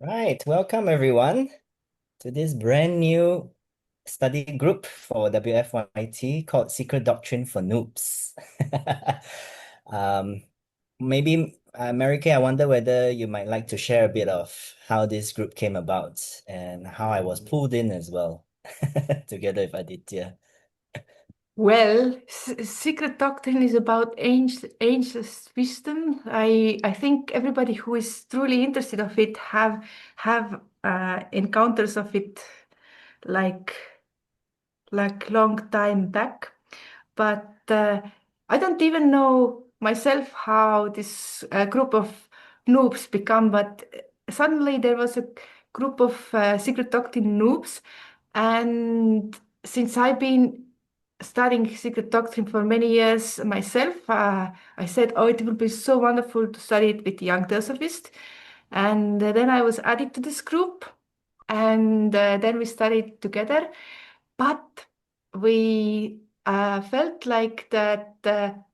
Right, welcome everyone to this brand new study group for WFYT called Secret Doctrine for Noobs. um, maybe, Mary Kay, I wonder whether you might like to share a bit of how this group came about and how I was pulled in as well, together with Aditya. Well, Secret Doctrine is about ageless wisdom. I think everybody who is truly interested of it have encounters of it like long time back. But I don't even know myself how this group of noobs become. But suddenly there was a group of Secret Doctrine noobs, and since I've been studying Secret Doctrine for many years myself, I said, "Oh, it would be so wonderful to study it with young Theosophists." And then I was added to this group, and then we studied together. But we felt like that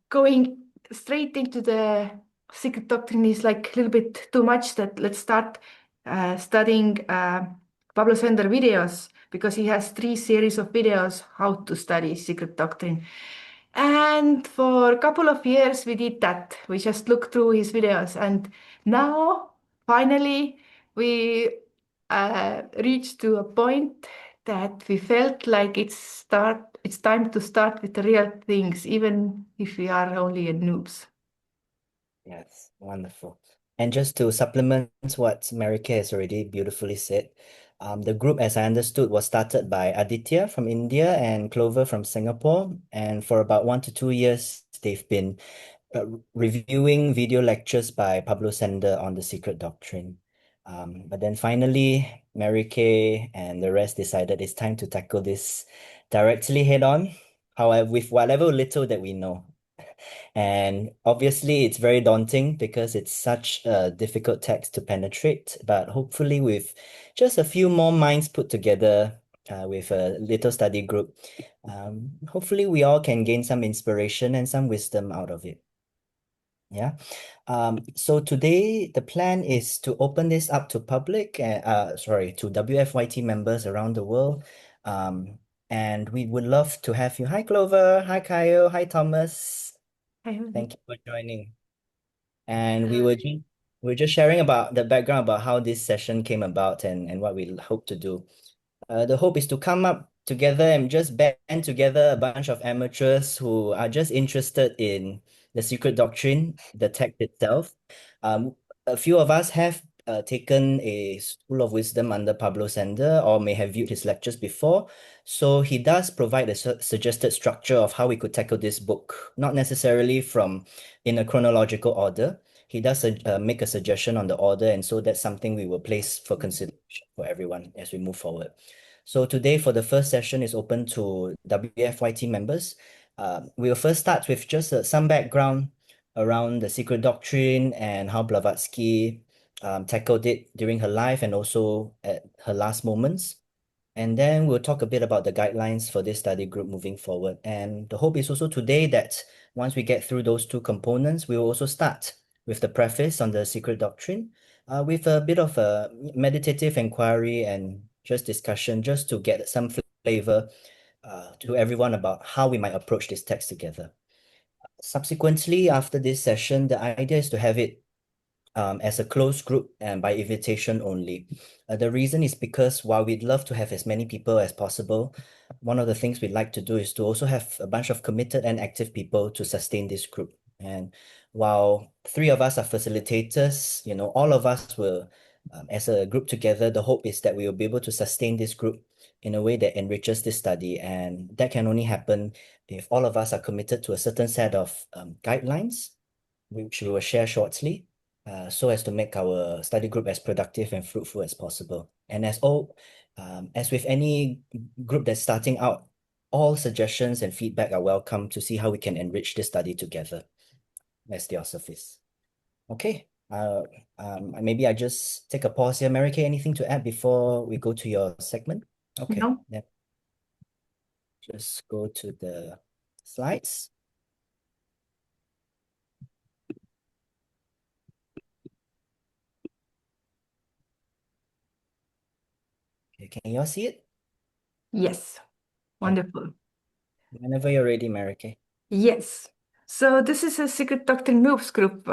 going straight into the Secret Doctrine is like a little bit too much. That let's start studying Pablo Sender videos because he has three series of videos how to study Secret Doctrine. And for a couple of years we did that. We just looked through his videos, and now finally we reached to a point that we felt like it's time to start with the real things, even if we are only a noobs. Yes, wonderful. And just to supplement what Mary Kay has already beautifully said, the group, as I understood, was started by Aditya from India and Clover from Singapore. And for about 1 to 2 years, they've been reviewing video lectures by Pablo Sender on the Secret Doctrine. But then finally, Mary Kay and the rest decided it's time to tackle this directly head on, however, with whatever little that we know. And obviously, it's very daunting because it's such a difficult text to penetrate. But hopefully, with just a few more minds put together with a little study group, hopefully, we all can gain some inspiration and some wisdom out of it. Yeah. So today the plan is to open this up to public, sorry, to WFYT members around the world. Um, and we would love to have you. Hi, Clover. Hi, Kyle. Hi, Thomas. I- Thank you for joining. And we were just sharing about the background about how this session came about and what we hope to do. The hope is to come up together and just band together a bunch of amateurs who are just interested in the secret doctrine, the text itself. Um, a few of us have taken a School of Wisdom under Pablo Sender or may have viewed his lectures before. So he does provide a suggested structure of how we could tackle this book, not necessarily from in a chronological order. He does make a suggestion on the order, and so that's something we will place for consideration for everyone as we move forward. So today for the first session is open to WFYT members. We will first start with just some background around the secret doctrine and how Blavatsky tackled it during her life and also at her last moments. And then we'll talk a bit about the guidelines for this study group moving forward. And the hope is also today that once we get through those two components, we will also start with the preface on the secret doctrine, with a bit of a meditative inquiry and just discussion, just to get some flavor to everyone about how we might approach this text together. Subsequently, after this session, the idea is to have it as a closed group and by invitation only. The reason is because while we'd love to have as many people as possible, one of the things we'd like to do is to also have a bunch of committed and active people to sustain this group. And while three of us are facilitators, all of us will, as a group together, the hope is that we will be able to sustain this group in a way that enriches this study. And that can only happen if all of us are committed to a certain set of guidelines, which we will share shortly, so as to make our study group as productive and fruitful as possible. And as with any group that's starting out, all suggestions and feedback are welcome to see how we can enrich this study together as Theosophists. Okay. Maybe I just take a pause here. Mary Kay, anything to add before we go to your segment? Okay, No, then just go to the slides. Can you all see it? Yes, Okay. wonderful. Whenever you're ready, Mary Kay. Yes. So this is a Secret Doctrine Noobs group.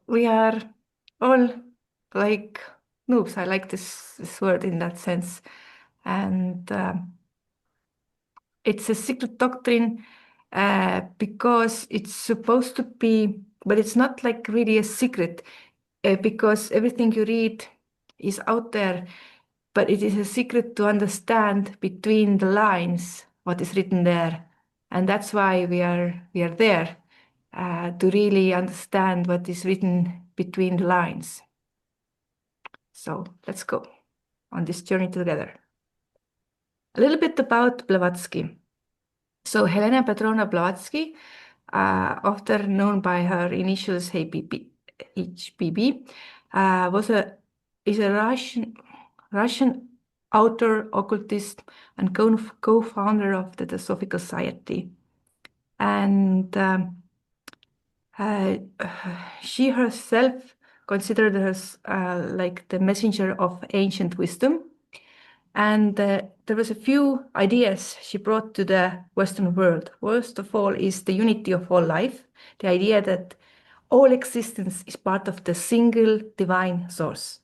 We are all like noobs. I like this word in that sense. And it's a secret doctrine because it's supposed to be, but it's not like really a secret because everything you read is out there, but it is a secret to understand between the lines what is written there. And that's why we are there to really understand what is written between the lines. So let's go on this journey together. A little bit about Blavatsky. So Helena Petrovna Blavatsky, often known by her initials HBB, is a Russian author, occultist, and co-founder of the Theosophical Society. And uh, she herself considered herself like the messenger of ancient wisdom. And there was a few ideas she brought to the Western world. First of all is the unity of all life, the idea that all existence is part of the single divine source.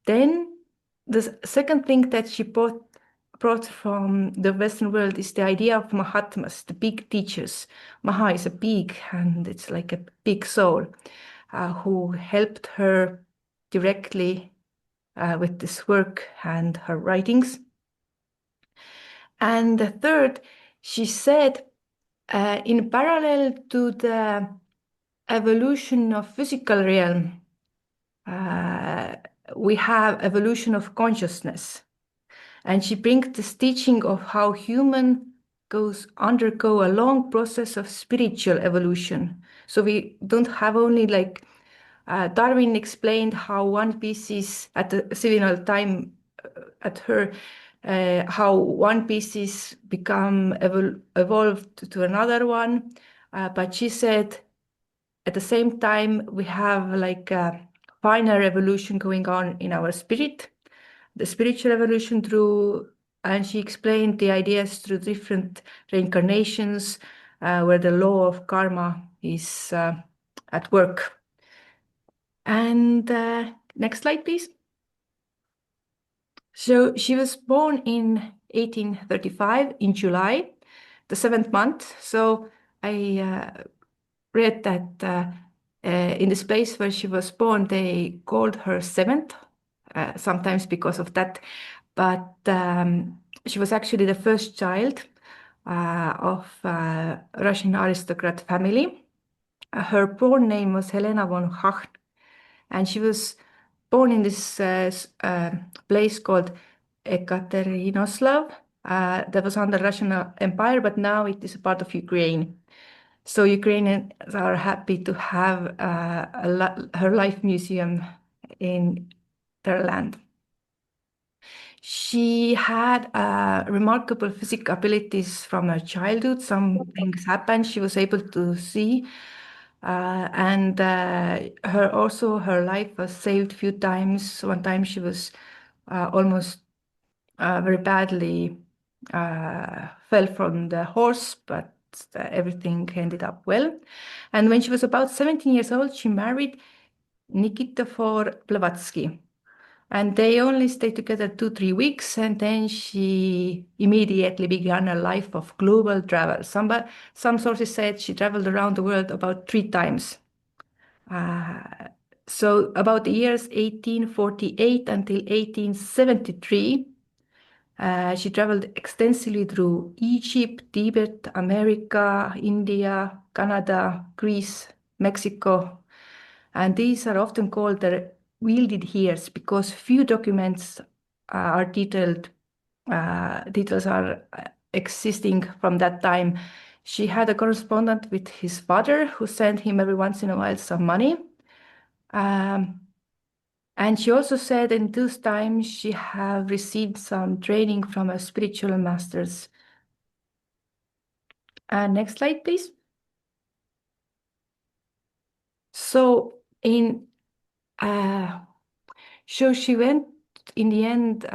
Then the second thing that she brought from the Western world is the idea of Mahatmas, the big teachers. Maha is a big, and it's like a big soul who helped her directly with this work and her writings. And the third, she said, in parallel to the evolution of physical realm, uh, we have evolution of consciousness. And she brings this teaching of how human undergo a long process of spiritual evolution. So we don't have only like Darwin explained how one species at the seminal time at her how one species evolved to another one, but she said at the same time we have like a finer evolution going on in our spirit, the spiritual evolution through, and she explained the ideas through different reincarnations where the law of karma is at work. And next slide, please. So she was born in 1835 in July, the seventh month. So I read that in this place where she was born, they called her seventh, sometimes because of that. But she was actually the first child of Russian aristocrat family. Her born name was Helena von Hacht, and she was born in this place called Ekaterinoslav that was under Russian Empire, but now it is a part of Ukraine. So Ukrainians are happy to have her life museum in their land. She had remarkable physical abilities from her childhood. Some things happened she was able to see. And her life was saved a few times. One time she was almost very badly fell from the horse, but everything ended up well. And when she was about 17 years old, she married Nikifor Blavatsky. And they only stayed together 2-3 weeks, and then she immediately began a life of global travel. Some sources said she traveled around the world about 3 times. So about the years 1848 until 1873, she traveled extensively through Egypt, Tibet, America, India, Canada, Greece, Mexico. And these are often called the wielded years because few documents are detailed. Details are existing from that time. She had a correspondent with his father who sent him every once in a while some money. And she also said in those times she have received some training from her spiritual masters. Next slide, please. So in so she went in the end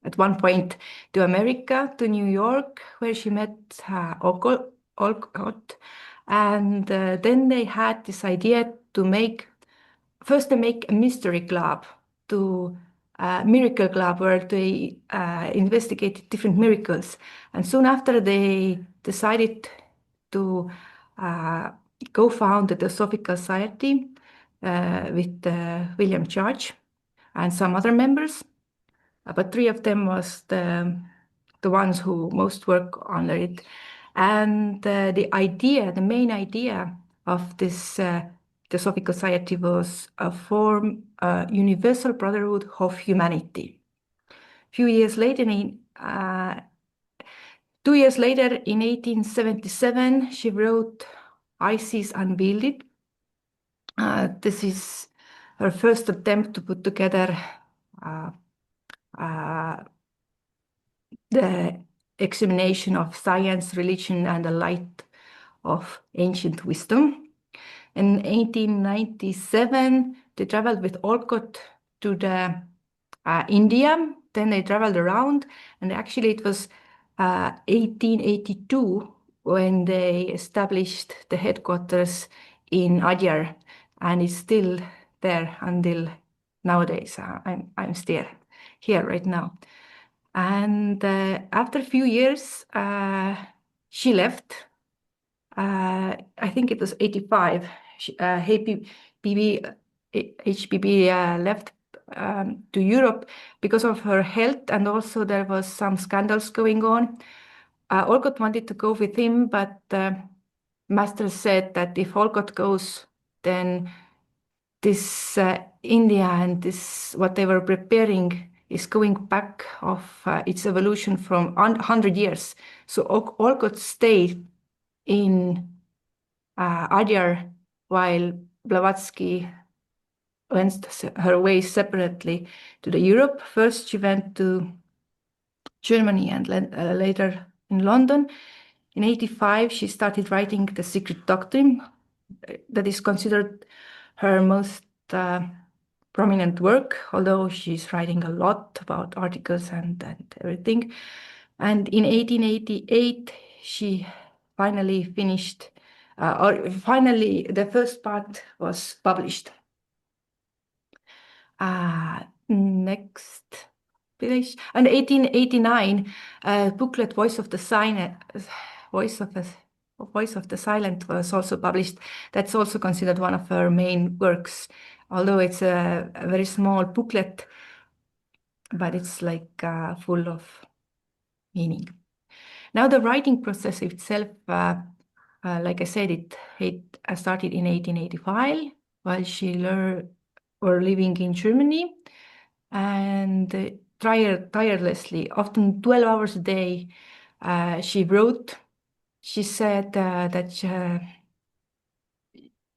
at one point to America, to New York, where she met Olcott. And then they had this idea to make a mystery club, to miracle club, where they investigated different miracles. And soon after, they decided to co-found the Theosophical Society with William Church and some other members. But three of them was the ones who most work on it. And the main idea of this Theosophical Society was a form a universal brotherhood of humanity. Few years later, 2 years later, in 1877, she wrote Isis Unveiled. This is her first attempt to put together the examination of science, religion, and the light of ancient wisdom. In 1897, they traveled with Olcott to the India. Then they traveled around, and actually it was 1882 when they established the headquarters in Adyar, and it's still there until nowadays. I'm still here right now. And after a few years, she left. I think it was 85. HBB left to Europe because of her health, and also there was some scandals going on. Olcott wanted to go with him, but Master said that if Olcott goes, then this India and this what they were preparing is going back of its evolution from 100 years. So Olcott stayed in Adyar while Blavatsky went her way separately to the Europe. First, she went to Germany and later in London. In 85, she started writing the Secret Doctrine. That is considered her most prominent work, although she's writing a lot about articles and everything. And in 1888, she finally finished, or finally, the first part was published. Next page. And 1889, booklet Voice of the Silent was also published. That's also considered one of her main works, although it's a very small booklet, but it's like full of meaning. Now the writing process itself, like I said, it started in 1885 while she were living in Germany, and tirelessly, often 12 hours a day, she wrote. She said that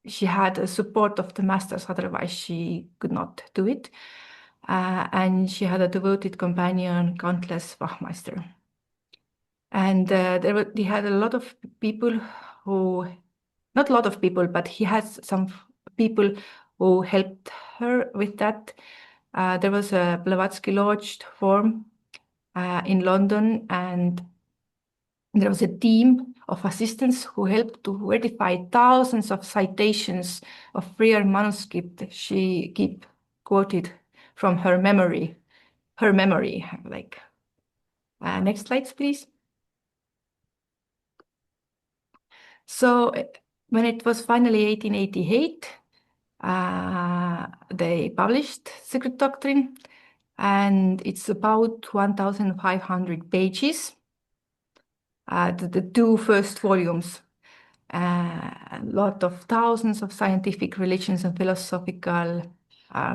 she had a support of the masters, otherwise she could not do it. And she had a devoted companion, Countless Wachmeister. And he had a lot of people who, not a lot of people, but he has some people who helped her with that. There was a Blavatsky Lodge form in London, and there was a team of assistants who helped to verify thousands of citations of prior manuscript she keep quoted from her memory. Like. Next slides, please. So when it was finally 1888, they published Secret Doctrine, and it's about 1,500 pages. The two first volumes, a lot of thousands of scientific, religions, and philosophical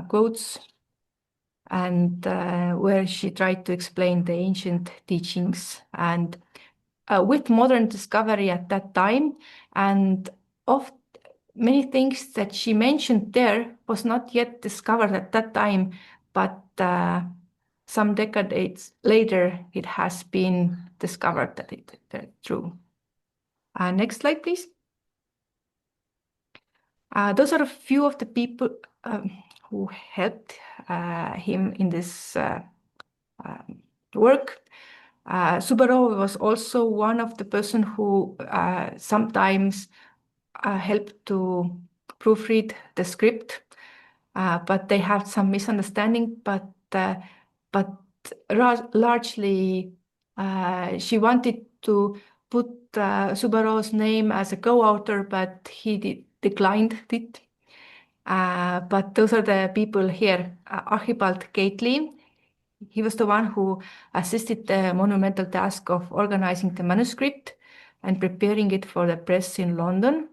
quotes, and where she tried to explain the ancient teachings, and with modern discovery at that time, and of many things that she mentioned there was not yet discovered at that time, but some decades later it has been discovered that it's true. Next slide, please. Those are a few of the people who helped him in this work. Subarov was also one of the person who sometimes helped to proofread the script, but they had some misunderstanding. But largely, she wanted to put Subarov's name as a co-author, but he declined it. But those are the people here. Archibald Gately, he was the one who assisted the monumental task of organizing the manuscript and preparing it for the press in London.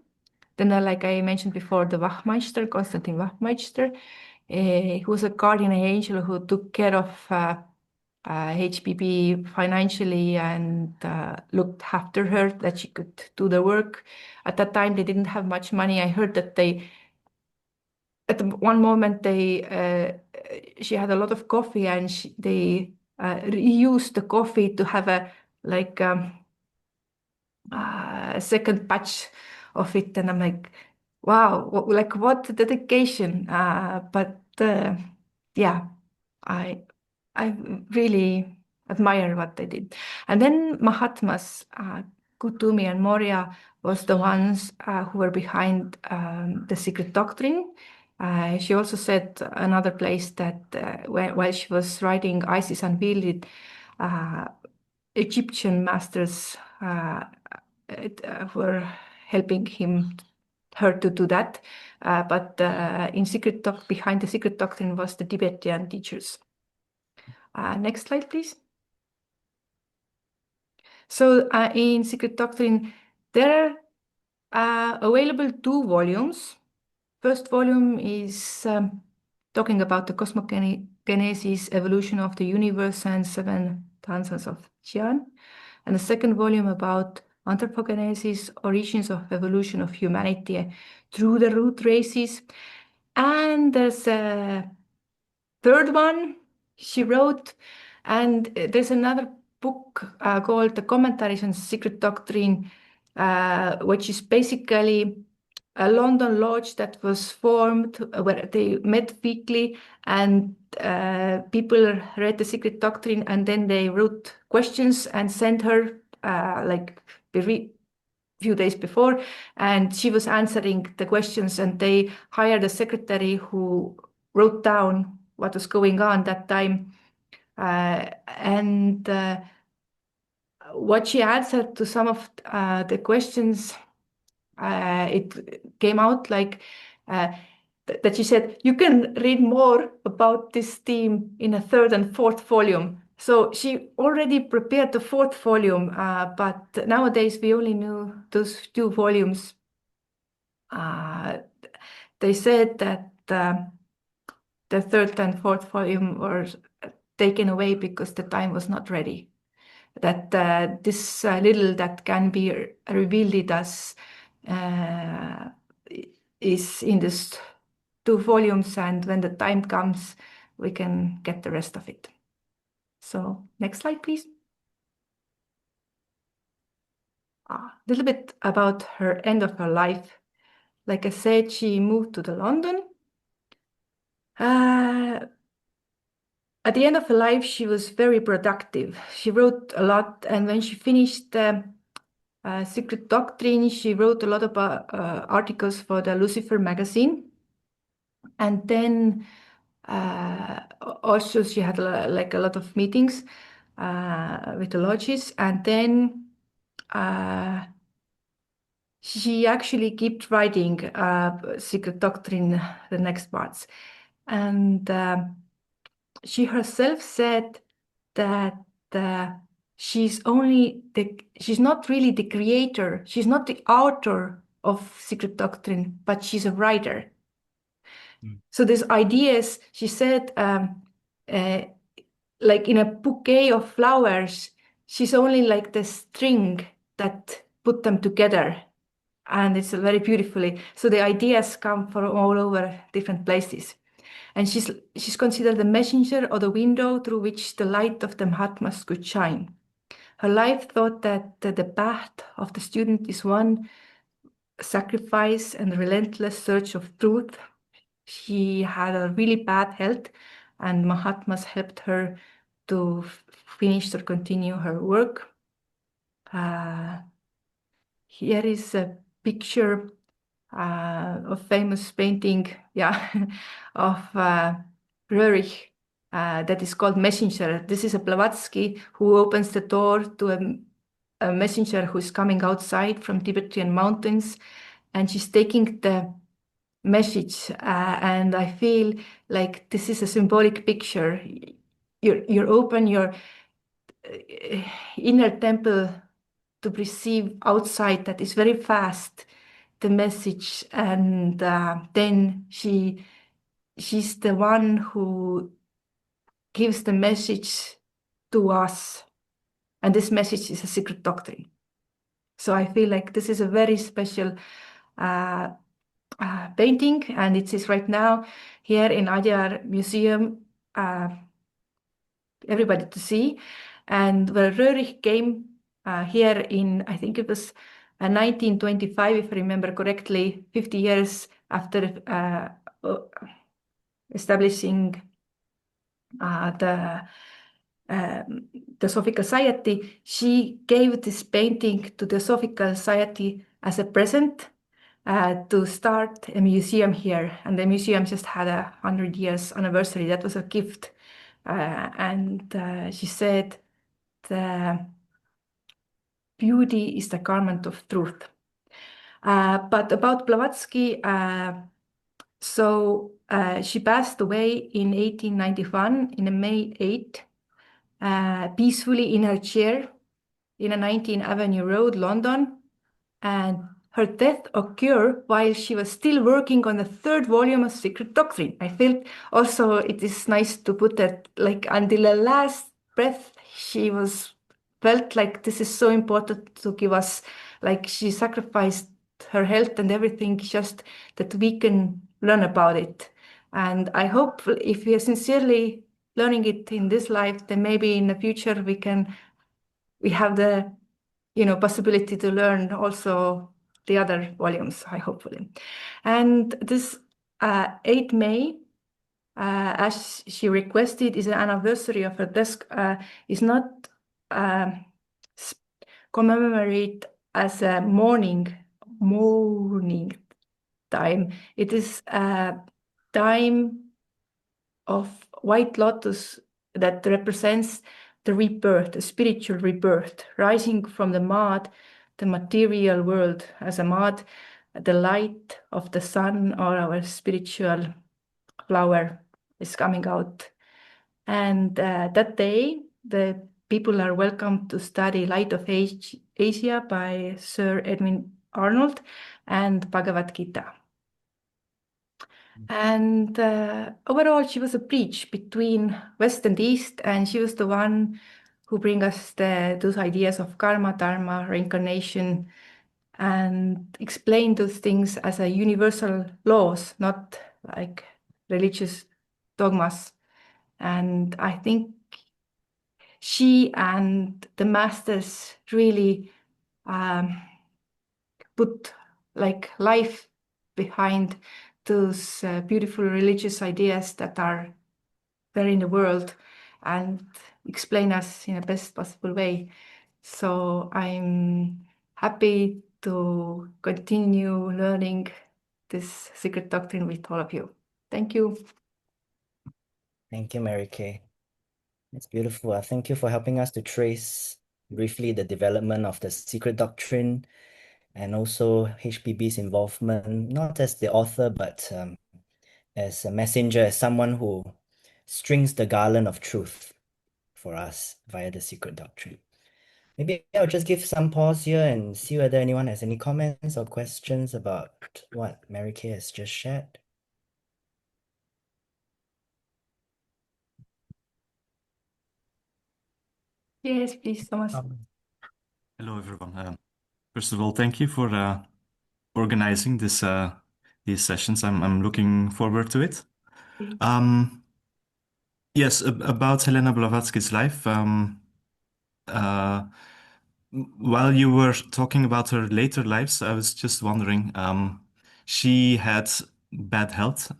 Then, like I mentioned before, the Wachtmeister, Konstantin Wachtmeister, who was a guardian angel who took care of HPB financially and looked after her, that she could do the work. At that time, they didn't have much money. I heard that at one moment, she had a lot of coffee, and they reused the coffee to have a second batch of it. And I'm like, wow, like what dedication. But yeah, I I really admire what they did. And then Mahatmas, Kutumi and Moria was the ones who were behind the Secret Doctrine. She also said another place that while she was writing Isis Unveiled, Egyptian masters were helping her to do that. But behind the Secret Doctrine was the Tibetan teachers. Next slide, please. So in Secret Doctrine, there are available 2 volumes. First volume is talking about the cosmogenesis, evolution of the universe, and 7 stanzas of Jian. And the second volume about anthropogenesis, origins of evolution of humanity through the root races. And there's a third one she wrote, and there's another book called The Commentaries on Secret Doctrine, which is basically a London lodge that was formed where they met weekly, and people read the Secret Doctrine, and then they wrote questions and sent her like few days before, and she was answering the questions, and they hired a secretary who wrote down what was going on that time. And what she answered to some of the questions, it came out like that she said, you can read more about this theme in a third and fourth volume. So she already prepared the fourth volume, but nowadays we only knew those 2 volumes. They said that the third and fourth volume were taken away because the time was not ready. That this little that can be revealed as is in these 2 volumes, and when the time comes, we can get the rest of it. So next slide, please. A little bit about her end of her life. Like I said, she moved to the London. At the end of her life, she was very productive. She wrote a lot, and when she finished Secret Doctrine, she wrote a lot of articles for the Lucifer magazine. And then also she had like a lot of meetings with the lodges, and then she actually kept writing Secret Doctrine, the next parts. And she herself said that she's not really the creator, she's not the author of Secret Doctrine, but she's a writer. So these ideas, she said, like in a bouquet of flowers, she's only like the string that put them together. And it's very beautifully. So the ideas come from all over different places. And she's considered the messenger or the window through which the light of the Mahatmas could shine. Her life thought that the path of the student is one sacrifice and relentless search of truth. She had a really bad health, and Mahatmas helped her to finish or continue her work. Here is a picture of famous painting, yeah, of Röhrig that is called Messenger. This is a Blavatsky who opens the door to a messenger who is coming outside from Tibetan mountains, and she's taking the message. And I feel like this is a symbolic picture. You're open your inner temple to receive outside that is very fast the message, and then she's the one who gives the message to us, and this message is a secret doctrine. So I feel like this is a very special uh, painting, and it is right now here in Adyar Museum, everybody to see. And where Röhrig came here in, I think it was 1925, if I remember correctly, 50 years after establishing the Theosophical Society, she gave this painting to the Theosophical Society as a present to start a museum here. And the museum just had 100 years anniversary. That was a gift. And she said, the beauty is the garment of truth. But about Blavatsky, she passed away in 1891 in May 8, peacefully in her chair in a 19 Avenue Road, London. And her death occurred while she was still working on the third volume of Secret Doctrine. I felt also it is nice to put that, like, until the last breath, she was felt like this is so important to give us, like, she sacrificed her health and everything just that we can learn about it. And I hope if we are sincerely learning it in this life, then maybe in the future we have the possibility to learn also the other volumes, I hopefully. And this 8 May, as she requested, is an anniversary of her death, is not commemorate as a mourning time. It is a time of white lotus that represents the rebirth, the spiritual rebirth, rising from the mud, the material world as a mud, the light of the sun or our spiritual flower is coming out. And that day, the people are welcome to study Light of Asia by Sir Edwin Arnold and Bhagavad Gita. And overall, she was a bridge between West and East, and she was the one who bring us those ideas of karma, dharma, reincarnation, and explain those things as a universal laws, not like religious dogmas. And I think she and the masters really put like life behind those beautiful religious ideas that are there in the world and explain us in the best possible way. So I'm happy to continue learning this secret doctrine with all of you. Thank you. Thank you, Mary Kay. It's beautiful. Thank you for helping us to trace briefly the development of the secret doctrine and also HPB's involvement, not as the author, but as a messenger, as someone who strings the garland of truth for us via the secret doctrine. Maybe I'll just give some pause here and see whether anyone has any comments or questions about what Mary Kay has just shared. Yes, please, Thomas. Hello, everyone. First of all, thank you for organizing these sessions. I'm looking forward to it. Yes, about Helena Blavatsky's life. Uh, while you were talking about her later lives, I was just wondering. She had bad health,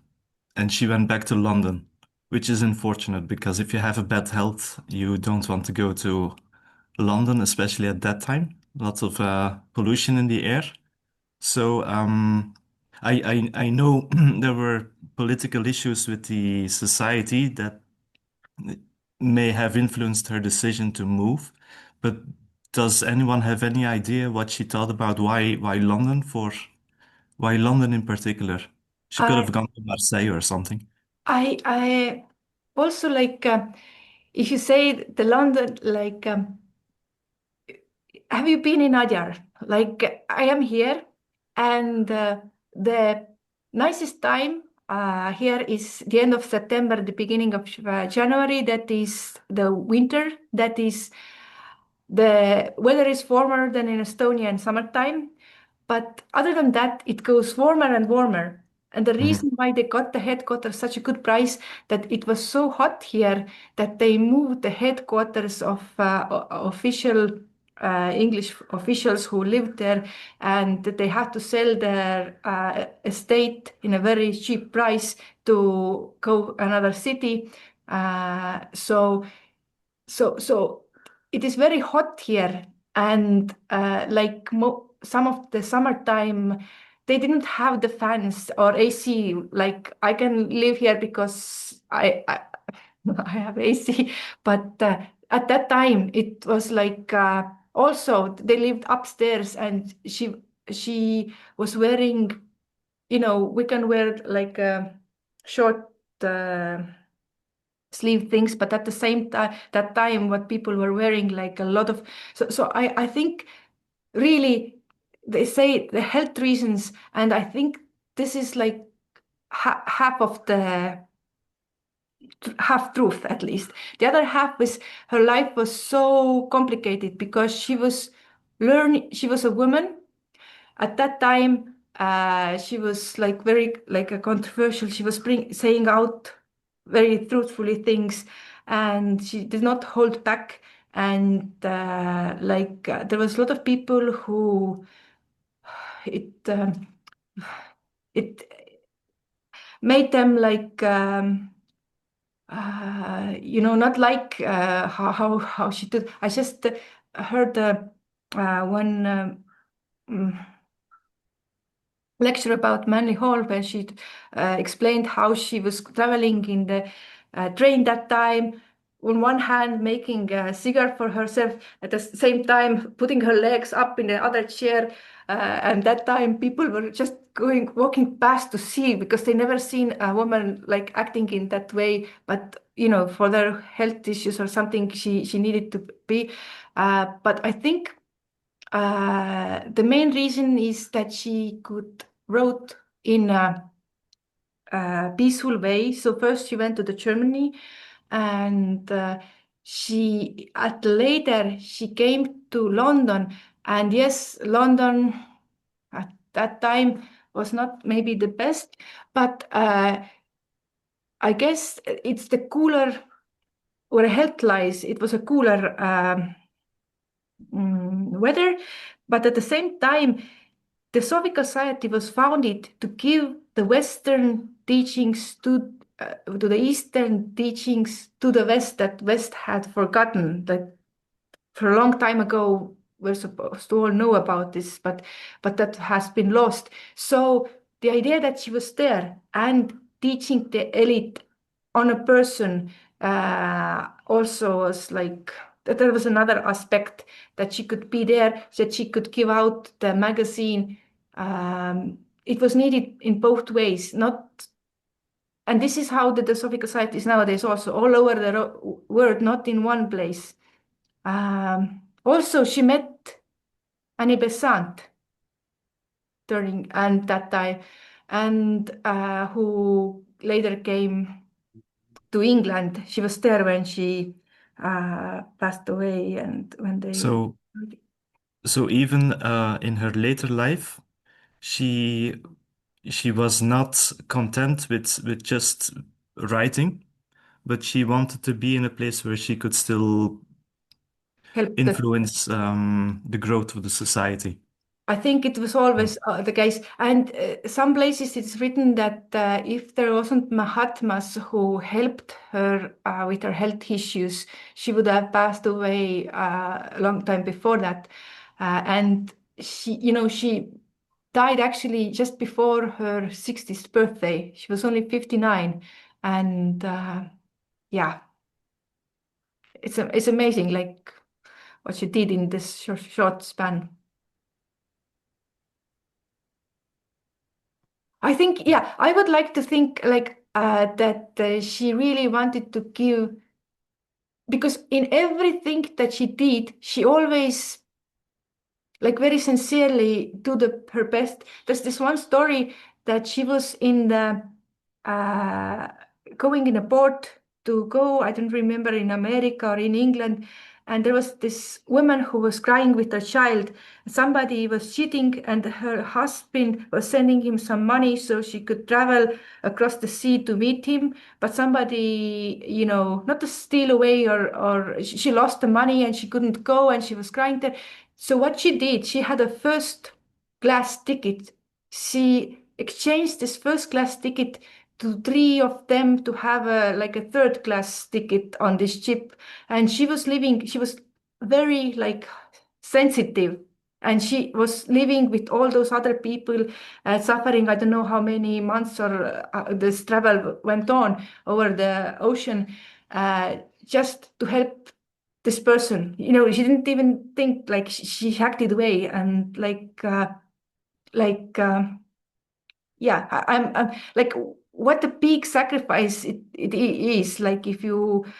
and she went back to London which is unfortunate because if you have a bad health, you don't want to go to London, especially at that time. Lots of pollution in the air. So I know there were political issues with the society that may have influenced her decision to move. But does anyone have any idea what she thought about why London for why London in particular? She could I have gone to Marseille or something. I also like if you say the London like have you been in Adyar? Like I am here, and the nicest time here is the end of September, the beginning of January. That is the winter. That is the weather is warmer than in Estonia in summertime. But other than that, it goes warmer and warmer. And the Mhm. reason why they got the headquarters such a good price that it was so hot here that they moved the headquarters of official English officials who lived there, and they had to sell their estate in a very cheap price to go another city. So it is very hot here, and like some of the summertime, they didn't have the fans or AC. Like I can live here because I I have AC, but at that time it was like also they lived upstairs, and she was wearing, we can wear like short. Sleeve things, but at the same time, that time, what people were wearing, like a lot of. So I think really they say the health reasons, and I think this is like half of the half truth at least. The other half was her life was so complicated because she was learning. She was a woman at that time. She was like very like a controversial. She was saying out very truthfully things, and she did not hold back. And there was a lot of people who it it made them like not like how she did. I just heard one. Mm, lecture about Manly Hall where she explained how she was traveling in the train that time. On one hand, making a cigar for herself, at the same time putting her legs up in the other chair. And that time, people were just walking past to see because they never seen a woman like acting in that way. But for their health issues or something, she needed to be. But I think the main reason is that she could wrote in a peaceful way. So first she went to the Germany, and she at later she came to London. And yes, London at that time was not maybe the best, but I guess it's the cooler where health lies. It was a cooler weather, but at the same time, the Theosophical Society was founded to give the Western teachings to the Eastern teachings to the West that West had forgotten. That for a long time ago we're supposed to all know about this, but that has been lost. So the idea that she was there and teaching the elite on a person also was like that. There was another aspect that she could be there, that she could give out the magazine. It was needed in both ways, not. And this is how the Theosophical Society is nowadays, also all over the world, not in one place. Also, she met Annie Besant during and that time, and who later came to England. She was there when she passed away, and when they. So so even in her later life, she she was not content with just writing, but she wanted to be in a place where she could still Helped the. influence the growth of the society. I think it was always the case. And some places it's written that if there wasn't Mahatmas who helped her with her health issues, she would have passed away a long time before that. And she died actually just before her 60th birthday. She was only 59. And yeah, it's amazing like what she did in this short span. I think, yeah, I would like to think like that she really wanted to give, because in everything that she did, she always like very sincerely do her best. There's this one story that she was in the uh, going in a port to go, I don't remember, in America or in England, and there was this woman who was crying with her child. Somebody was cheating, and her husband was sending him some money so she could travel across the sea to meet him. But somebody, not to steal away, or she lost the money and she couldn't go, and she was crying there. So what she did, she had a first class ticket. She exchanged this first class ticket to three of them to have a third class ticket on this ship. And she was very like sensitive. And she was living with all those other people, suffering. I don't know how many months or this travel went on over the ocean, just to help this person. She didn't even think, like she hacked it away. And like yeah, I'm like, what a big sacrifice it is. Like if even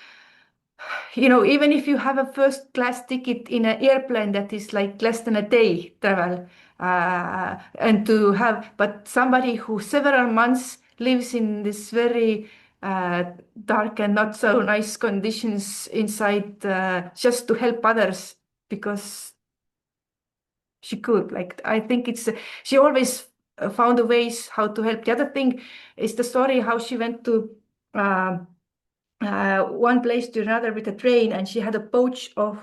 if you have a first class ticket in an airplane that is like less than a day travel, and to have, but somebody who several months lives in this very uh, dark and not so nice conditions inside, just to help others because she could. Like, I think she always found a ways how to help. The other thing is the story how she went to um one place to another with a train, and she had a pouch of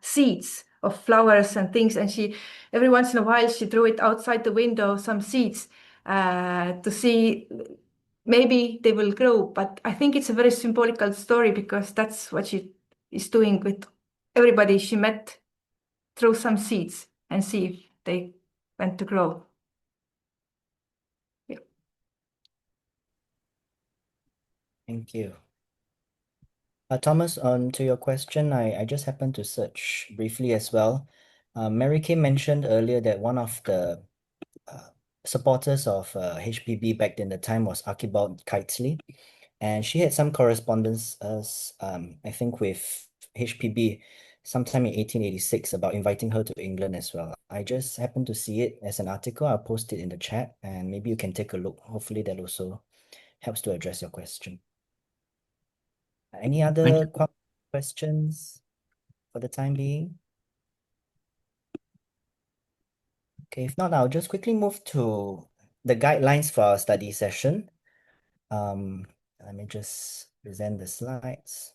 seeds of flowers and things, and she every once in a while she threw it outside the window, some seeds, to see maybe they will grow. But I think it's a very symbolical story because that's what she is doing with everybody she met. Throw some seeds and see if they went to grow. Yeah. Thank you. Thomas, to your question, I just happened to search briefly as well. Mary Kay mentioned earlier that one of the uh, supporters of HPB back in the time was Archibald Keightley, and she had some correspondence, I think, with HPB sometime in 1886 about inviting her to England as well. I just happened to see it as an article. I'll post it in the chat, and maybe you can take a look. Hopefully, that also helps to address your question. Any Thank other you. questions for the time being? Okay, if not, I'll just quickly move to the guidelines for our study session. Let me just present the slides.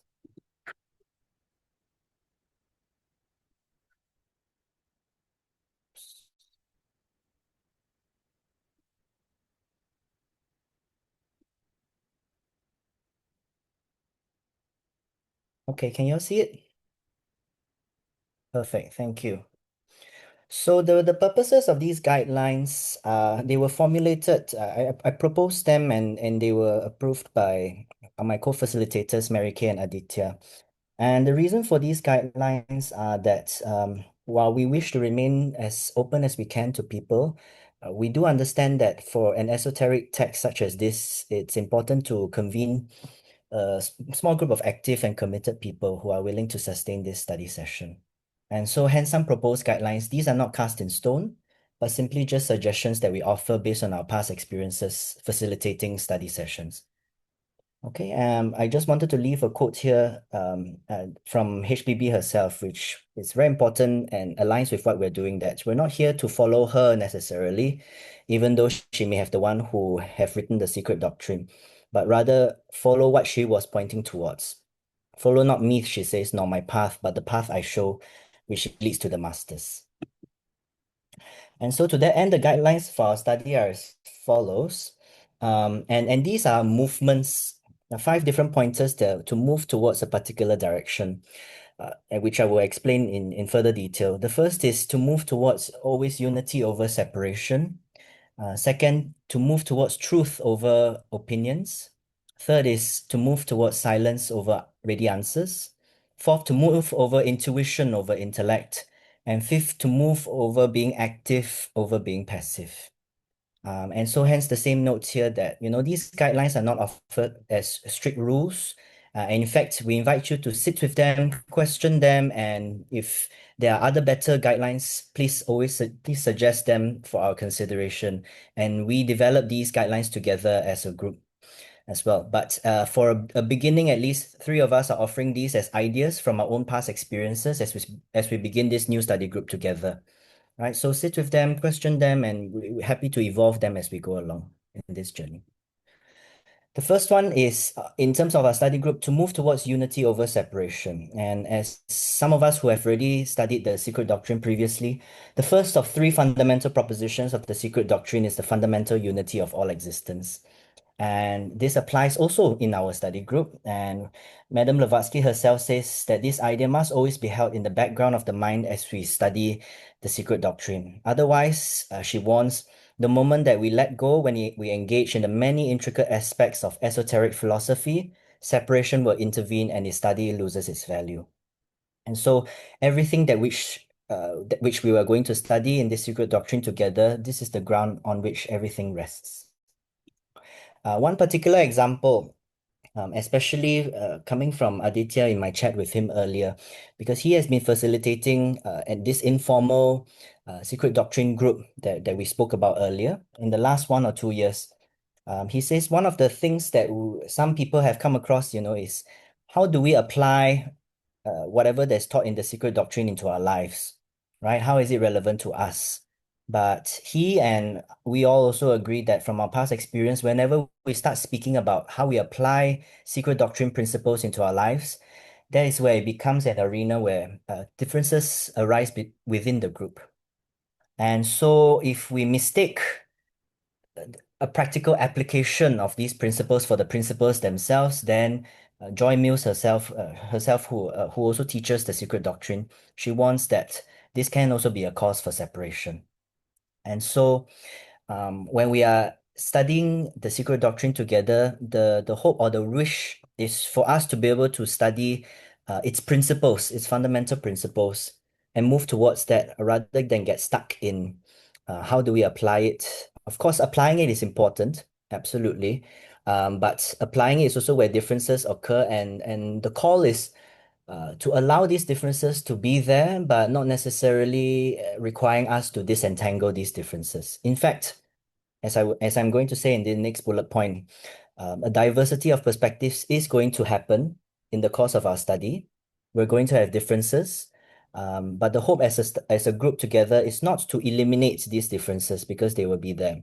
Okay, can you all see it? Perfect, thank you. So the purposes of these guidelines, they were formulated, I proposed them and they were approved by my co-facilitators, Mary Kay and Aditya. And the reason for these guidelines are that while we wish to remain as open as we can to people, we do understand that for an esoteric text such as this, it's important to convene a small group of active and committed people who are willing to sustain this study session. And so hence some proposed guidelines, these are not cast in stone, but simply just suggestions that we offer based on our past experiences facilitating study sessions. Okay, I just wanted to leave a quote here from HBB herself, which is very important and aligns with what we're doing, that we're not here to follow her necessarily, even though she may have the one who have written the Secret Doctrine, but rather follow what she was pointing towards. Follow not me, she says, nor my path, but the path I show, which leads to the masters. And so to that end, the guidelines for our study are as follows. And these are movements, 5 different pointers to move towards a particular direction, which I will explain in further detail. The first is to move towards always unity over separation. Second, to move towards truth over opinions. Third is to move towards silence over ready answers. Fourth, to move over intuition over intellect. And fifth, to move over being active over being passive. And so hence the same notes here that, these guidelines are not offered as strict rules. And in fact, we invite you to sit with them, question them, and if there are other better guidelines, please suggest them for our consideration. And we develop these guidelines together as a group as well. But for a beginning, at least 3 of us are offering these as ideas from our own past experiences as we begin this new study group together. Right? So sit with them, question them, and we're happy to evolve them as we go along in this journey. The first one is, in terms of our study group, to move towards unity over separation. And as some of us who have already studied the Secret Doctrine previously, the first of 3 fundamental propositions of the Secret Doctrine is the fundamental unity of all existence. And this applies also in our study group. And Madame Blavatsky herself says that this idea must always be held in the background of the mind as we study the Secret Doctrine. Otherwise, she warns, the moment that we let go when we engage in the many intricate aspects of esoteric philosophy, separation will intervene and the study loses its value. And so everything which we were going to study in the Secret Doctrine together, this is the ground on which everything rests. One particular example, especially coming from Aditya in my chat with him earlier, because he has been facilitating at this informal Secret Doctrine group that we spoke about earlier in the last 1 or 2 years. He says one of the things that some people have come across, is how do we apply whatever that's taught in the Secret Doctrine into our lives, right? How is it relevant to us? But he and we all also agree that from our past experience, whenever we start speaking about how we apply Secret Doctrine principles into our lives, that is where it becomes an arena where differences arise within the group. And so if we mistake a practical application of these principles for the principles themselves, then Joy Mills herself who also teaches the Secret Doctrine, she warns that this can also be a cause for separation. And so when we are studying the Secret Doctrine together, the hope or the wish is for us to be able to study its principles, its fundamental principles, and move towards that rather than get stuck in how do we apply it. Of course, applying it is important, absolutely. But applying it is also where differences occur, and the call is to allow these differences to be there, but not necessarily requiring us to disentangle these differences. In fact, as I'm going to say in the next bullet point, a diversity of perspectives is going to happen in the course of our study. We're going to have differences, but the hope as a group together is not to eliminate these differences because they will be there.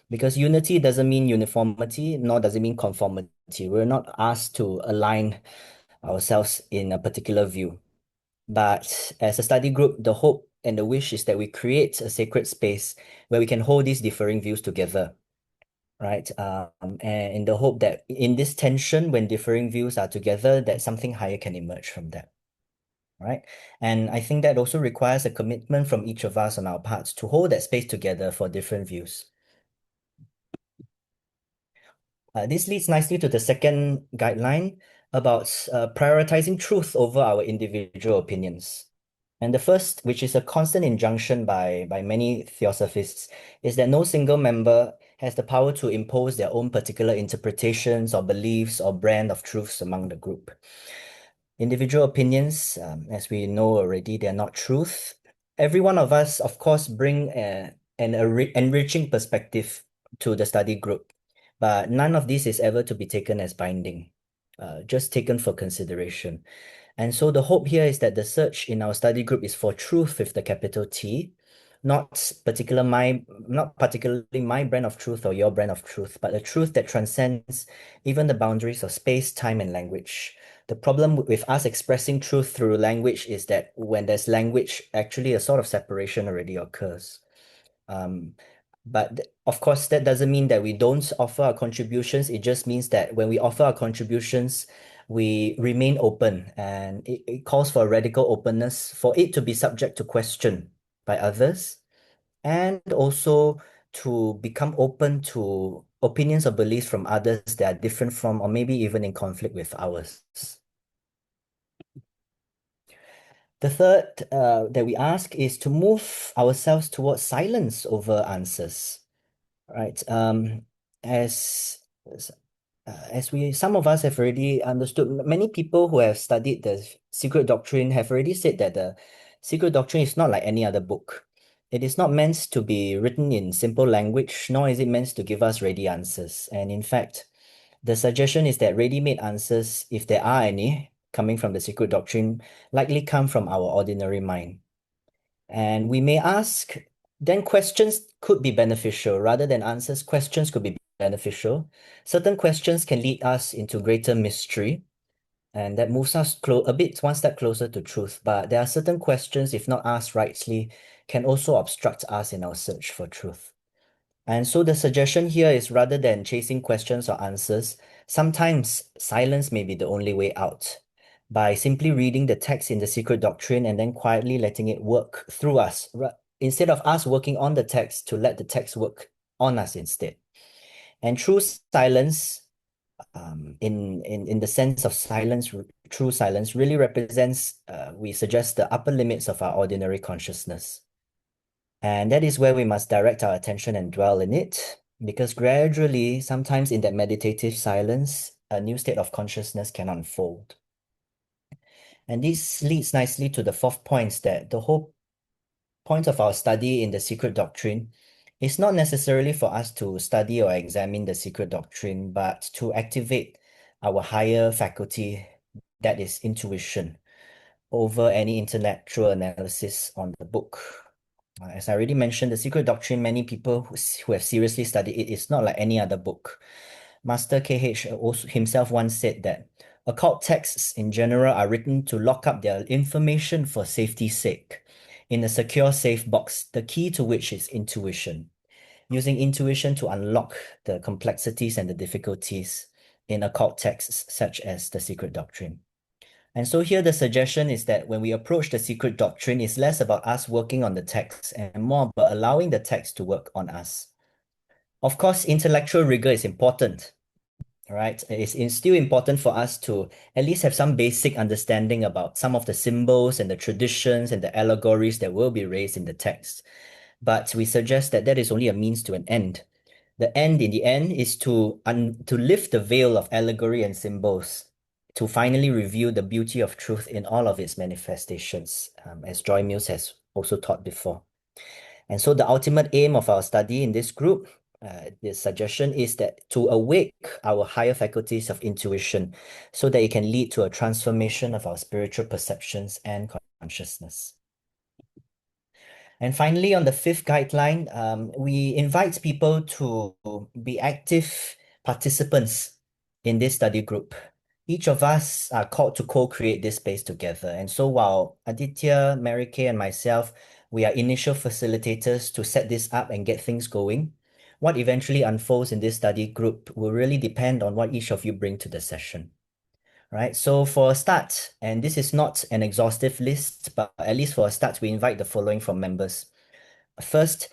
Because unity doesn't mean uniformity, nor does it mean conformity. We're not asked to align ourselves in a particular view. But as a study group, the hope and the wish is that we create a sacred space where we can hold these differing views together, right? And in the hope that in this tension, when differing views are together, that something higher can emerge from that, right? And I think that also requires a commitment from each of us on our parts to hold that space together for different views. This leads nicely to the second guideline about prioritizing truth over our individual opinions. And the first, which is a constant injunction by many Theosophists, is that no single member has the power to impose their own particular interpretations or beliefs or brand of truths among the group. Individual opinions, as we know already, they're not truth. Every one of us, of course, bring an enriching perspective to the study group, but none of this is ever to be taken as binding, just taken for consideration. And so the hope here is that the search in our study group is for truth with the capital T, not particularly my brand of truth or your brand of truth, but a truth that transcends even the boundaries of space, time, and language. The problem with us expressing truth through language is that when there's language, actually a sort of separation already occurs. But of course, that doesn't mean that we don't offer our contributions. It just means that when we offer our contributions, we remain open, and it calls for a radical openness for it to be subject to question by others, and also to become open to opinions or beliefs from others that are different from, or maybe even in conflict with ours. The third that we ask is to move ourselves towards silence over answers, right? As as we some of us have already understood, many people who have studied the Secret Doctrine have already said that the Secret Doctrine is not like any other book. It is not meant to be written in simple language, nor is it meant to give us ready answers. And in fact, the suggestion is that ready-made answers, if there are any, coming from the Secret Doctrine, likely come from our ordinary mind. And we may ask, then questions could be beneficial rather than answers. Questions could be beneficial. Certain questions can lead us into greater mystery, and that moves us a bit one step closer to truth. But there are certain questions, if not asked rightly, can also obstruct us in our search for truth. And so the suggestion here is rather than chasing questions or answers, sometimes silence may be the only way out. By simply reading the text in the Secret Doctrine and then quietly letting it work through us, instead of us working on the text, to let the text work on us instead. And true silence, in the sense of silence, true silence really represents, we suggest, the upper limits of our ordinary consciousness. And that is where we must direct our attention and dwell in it, because gradually, sometimes in that meditative silence, a new state of consciousness can unfold. And this leads nicely to the fourth point, that the whole point of our study in the Secret Doctrine is not necessarily for us to study or examine the Secret Doctrine, but to activate our higher faculty, that is intuition, over any intellectual analysis on the book. As I already mentioned, the Secret Doctrine, many people who have seriously studied it, is not like any other book. Master KH also himself once said that occult texts in general are written to lock up their information for safety's sake in a secure safe box, the key to which is intuition. Using intuition to unlock the complexities and the difficulties in occult texts such as the Secret Doctrine. And so here the suggestion is that when we approach the Secret Doctrine, it's less about us working on the text and more about allowing the text to work on us. Of course, intellectual rigor is important, right? It's still important for us to at least have some basic understanding about some of the symbols and the traditions and the allegories that will be raised in the text. But we suggest that that is only a means to an end. The end, in the end, is to lift the veil of allegory and symbols, to finally reveal the beauty of truth in all of its manifestations, as Joy Mills has also taught before. And so the ultimate aim of our study in this group, the suggestion is that to awake our higher faculties of intuition so that it can lead to a transformation of our spiritual perceptions and consciousness. And finally, on the fifth guideline, we invite people to be active participants in this study group. Each of us are called to co-create this space together. And so while Aditya, Mary Kay, and myself, we are initial facilitators to set this up and get things going, what eventually unfolds in this study group will really depend on what each of you bring to the session. Right, so for a start, and this is not an exhaustive list, but at least for a start, we invite the following from members. First,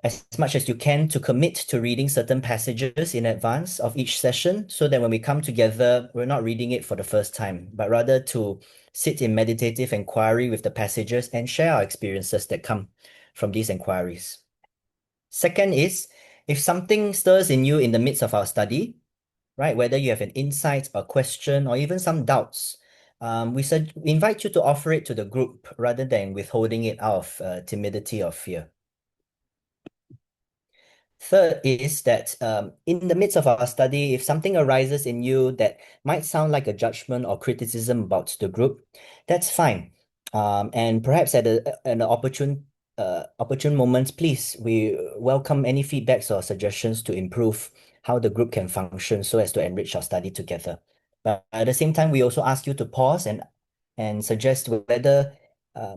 as much as you can, to commit to reading certain passages in advance of each session, so that when we come together, we're not reading it for the first time, but rather to sit in meditative inquiry with the passages and share our experiences that come from these inquiries. Second is, if something stirs in you in the midst of our study, right, whether you have an insight, a question, or even some doubts, we invite you to offer it to the group rather than withholding it out of timidity or fear. Third is that in the midst of our study, if something arises in you that might sound like a judgment or criticism about the group, that's fine. And perhaps at an opportune moment, please, we welcome any feedbacks or suggestions to improve how the group can function so as to enrich our study together. But at the same time, we also ask you to pause and suggest whether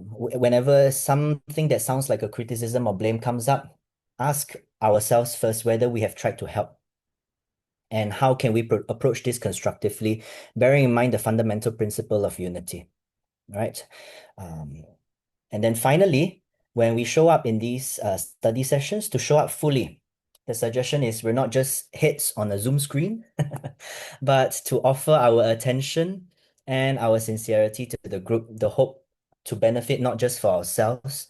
whenever something that sounds like a criticism or blame comes up, ask ourselves first whether we have tried to help and how can we approach this constructively, bearing in mind the fundamental principle of unity, right? Um, and then finally, when we show up in these study sessions, to show up fully. The suggestion is we're not just heads on a Zoom screen, but to offer our attention and our sincerity to the group, the hope to benefit not just for ourselves,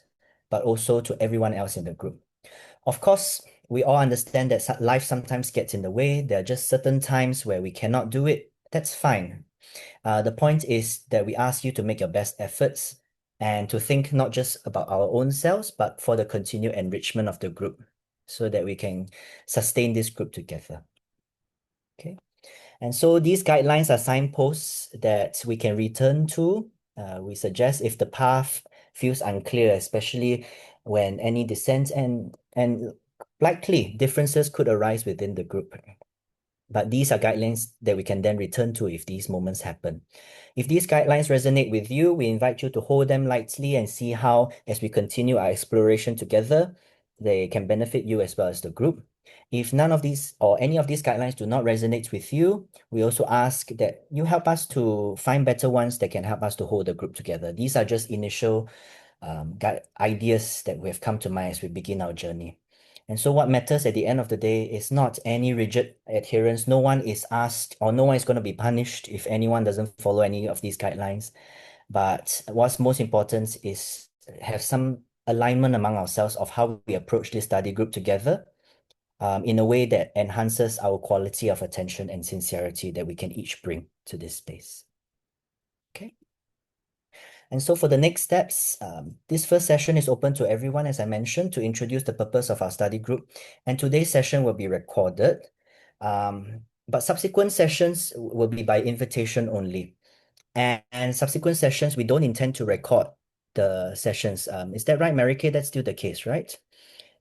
but also to everyone else in the group. Of course, we all understand that life sometimes gets in the way. There are just certain times where we cannot do it. That's fine. The point is that we ask you to make your best efforts and to think not just about our own selves, but for the continued enrichment of the group so that we can sustain this group together. Okay. And so these guidelines are signposts that we can return to. We suggest if the path feels unclear, especially when any dissent and likely differences could arise within the group. But these are guidelines that we can then return to if these moments happen. If these guidelines resonate with you, we invite you to hold them lightly and see how, as we continue our exploration together, they can benefit you as well as the group. If none of these or any of these guidelines do not resonate with you, we also ask that you help us to find better ones that can help us to hold the group together. These are just initial ideas that we have come to mind as we begin our journey. And so what matters at the end of the day is not any rigid adherence. No one is asked or no one is going to be punished if anyone doesn't follow any of these guidelines. But what's most important is have some alignment among ourselves of how we approach this study group together in a way that enhances our quality of attention and sincerity that we can each bring to this space. Okay. And so for the next steps, this first session is open to everyone, as I mentioned, to introduce the purpose of our study group. And today's session will be recorded, but subsequent sessions will be by invitation only. And subsequent sessions, we don't intend to record the sessions. Is that right, Mary Kay? That's still the case, right?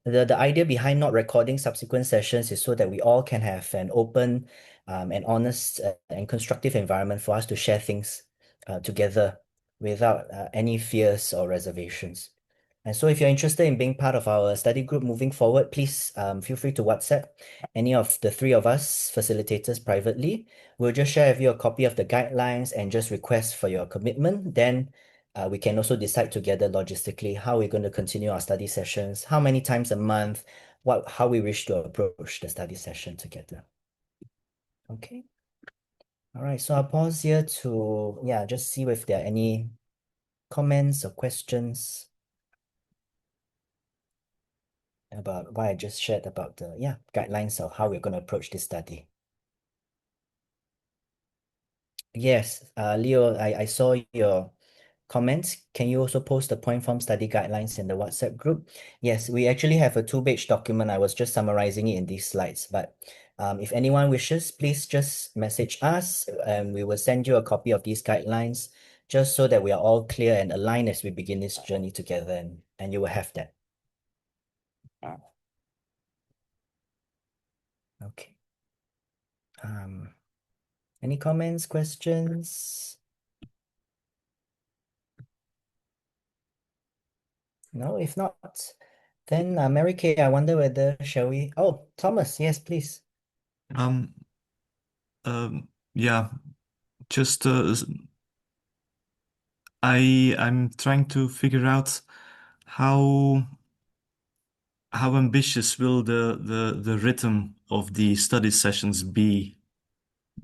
The idea behind not recording subsequent sessions is so that we all can have an open and honest and constructive environment for us to share things together without any fears or reservations. And so if you're interested in being part of our study group moving forward, please feel free to WhatsApp any of the three of us facilitators privately. We'll just share with you a copy of the guidelines and just request for your commitment. Then we can also decide together logistically how we're going to continue our study sessions, how many times a month, how we wish to approach the study session together. Okay. All right, so I'll pause here to, just see if there are any comments or questions about what I just shared about the, guidelines of how we're going to approach this study. Yes, Leo, I saw your comments. Can you also post the point form study guidelines in the WhatsApp group? Yes, we actually have a two-page document. I was just summarizing it in these slides, but if anyone wishes, please just message us and we will send you a copy of these guidelines just so that we are all clear and aligned as we begin this journey together, and you will have that. Okay. Any comments, questions? No, if not, then Mary Kay, I wonder whether shall we? Oh, Thomas, yes, please. Um, yeah, just I'm trying to figure out how ambitious will the rhythm of the study sessions be,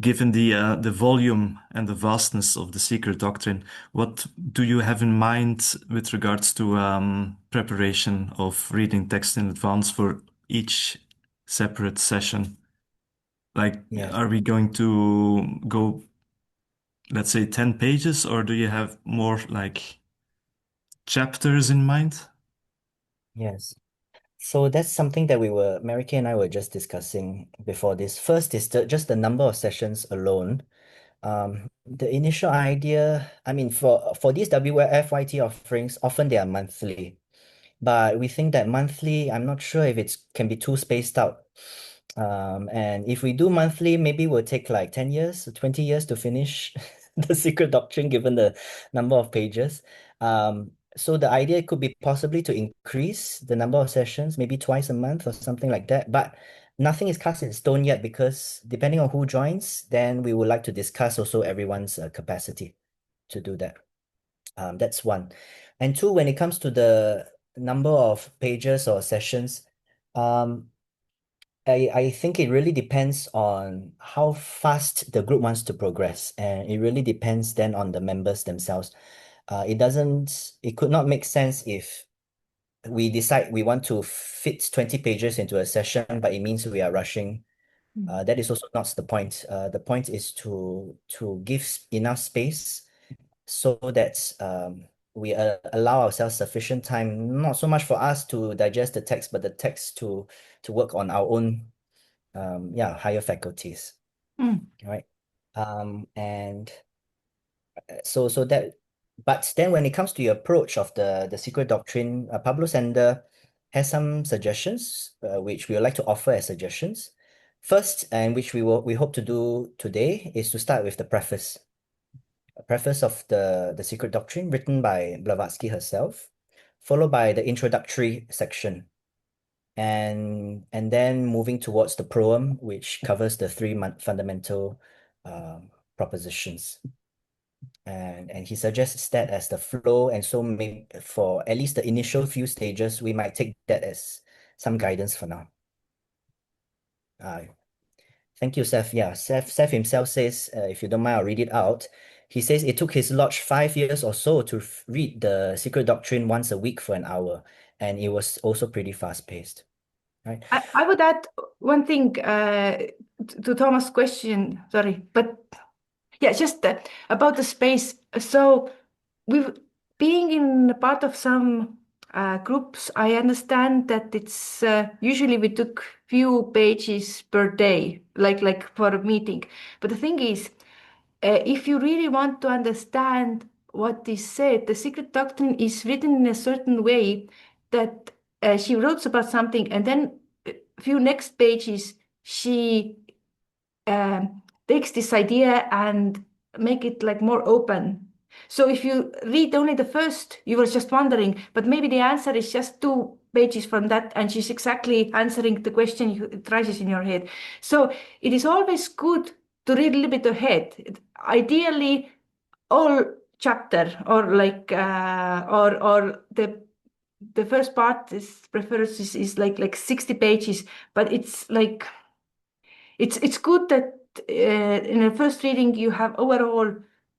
given the volume and the vastness of the Secret Doctrine. What do you have in mind with regards to preparation of reading text in advance for each separate session? Like, Yeah. are we going to go, let's say, 10 pages, or do you have more like chapters in mind? Yes. So that's something that Mary Kay and I were just discussing before this. First is just the number of sessions alone. The initial idea, I mean, for these WFYT offerings, often they are monthly, but we think that monthly, I'm not sure if it can be too spaced out. And if we do monthly, maybe we'll take like 10 years, 20 years to finish the Secret Doctrine, given the number of pages. So the idea could be possibly to increase the number of sessions, maybe twice a month or something like that. But nothing is cast in stone yet because depending on who joins, then we would like to discuss also everyone's capacity to do that. That's one. And two, when it comes to the number of pages or sessions, um, I think it really depends on how fast the group wants to progress, and it really depends then on the members themselves. It could not make sense if we decide we want to fit 20 pages into a session, but it means we are rushing. That is also not the point. The point is to give enough space so that we allow ourselves sufficient time, not so much for us to digest the text, but the text to work on our own higher faculties, Mm. right? And so that, but then when it comes to your approach of the secret doctrine, Pablo Sender has some suggestions, which we would like to offer as suggestions. First, and which we hope to do today, is to start with the preface. A preface of the secret doctrine written by Blavatsky herself, followed by the introductory section, and then moving towards the proem, which covers the three fundamental propositions. And he suggests that as the flow, and so maybe for at least the initial few stages, we might take that as some guidance for now. Thank you, Seth. Yeah, Seth himself says, if you don't mind, I'll read it out. He says it took his lodge 5 years or so to read the Secret Doctrine once a week for an hour, and it was also pretty fast-paced, right? I would add one thing to Thomas' question, sorry, but yeah, just about the space. So we've being in part of some groups, I understand that it's usually we took few pages per day, like for a meeting. But the thing is, if you really want to understand what is said, the secret doctrine is written in a certain way that she wrote about something, and then a few next pages she takes this idea and make it like more open. So if you read only the first, you were just wondering, but maybe the answer is just 2 pages from that, and she's exactly answering the question it rises in your head. So it is always good to read a little bit ahead. Ideally, all chapter or like or the first part is prefers is like 60 pages, but it's like it's good that in the first reading you have overall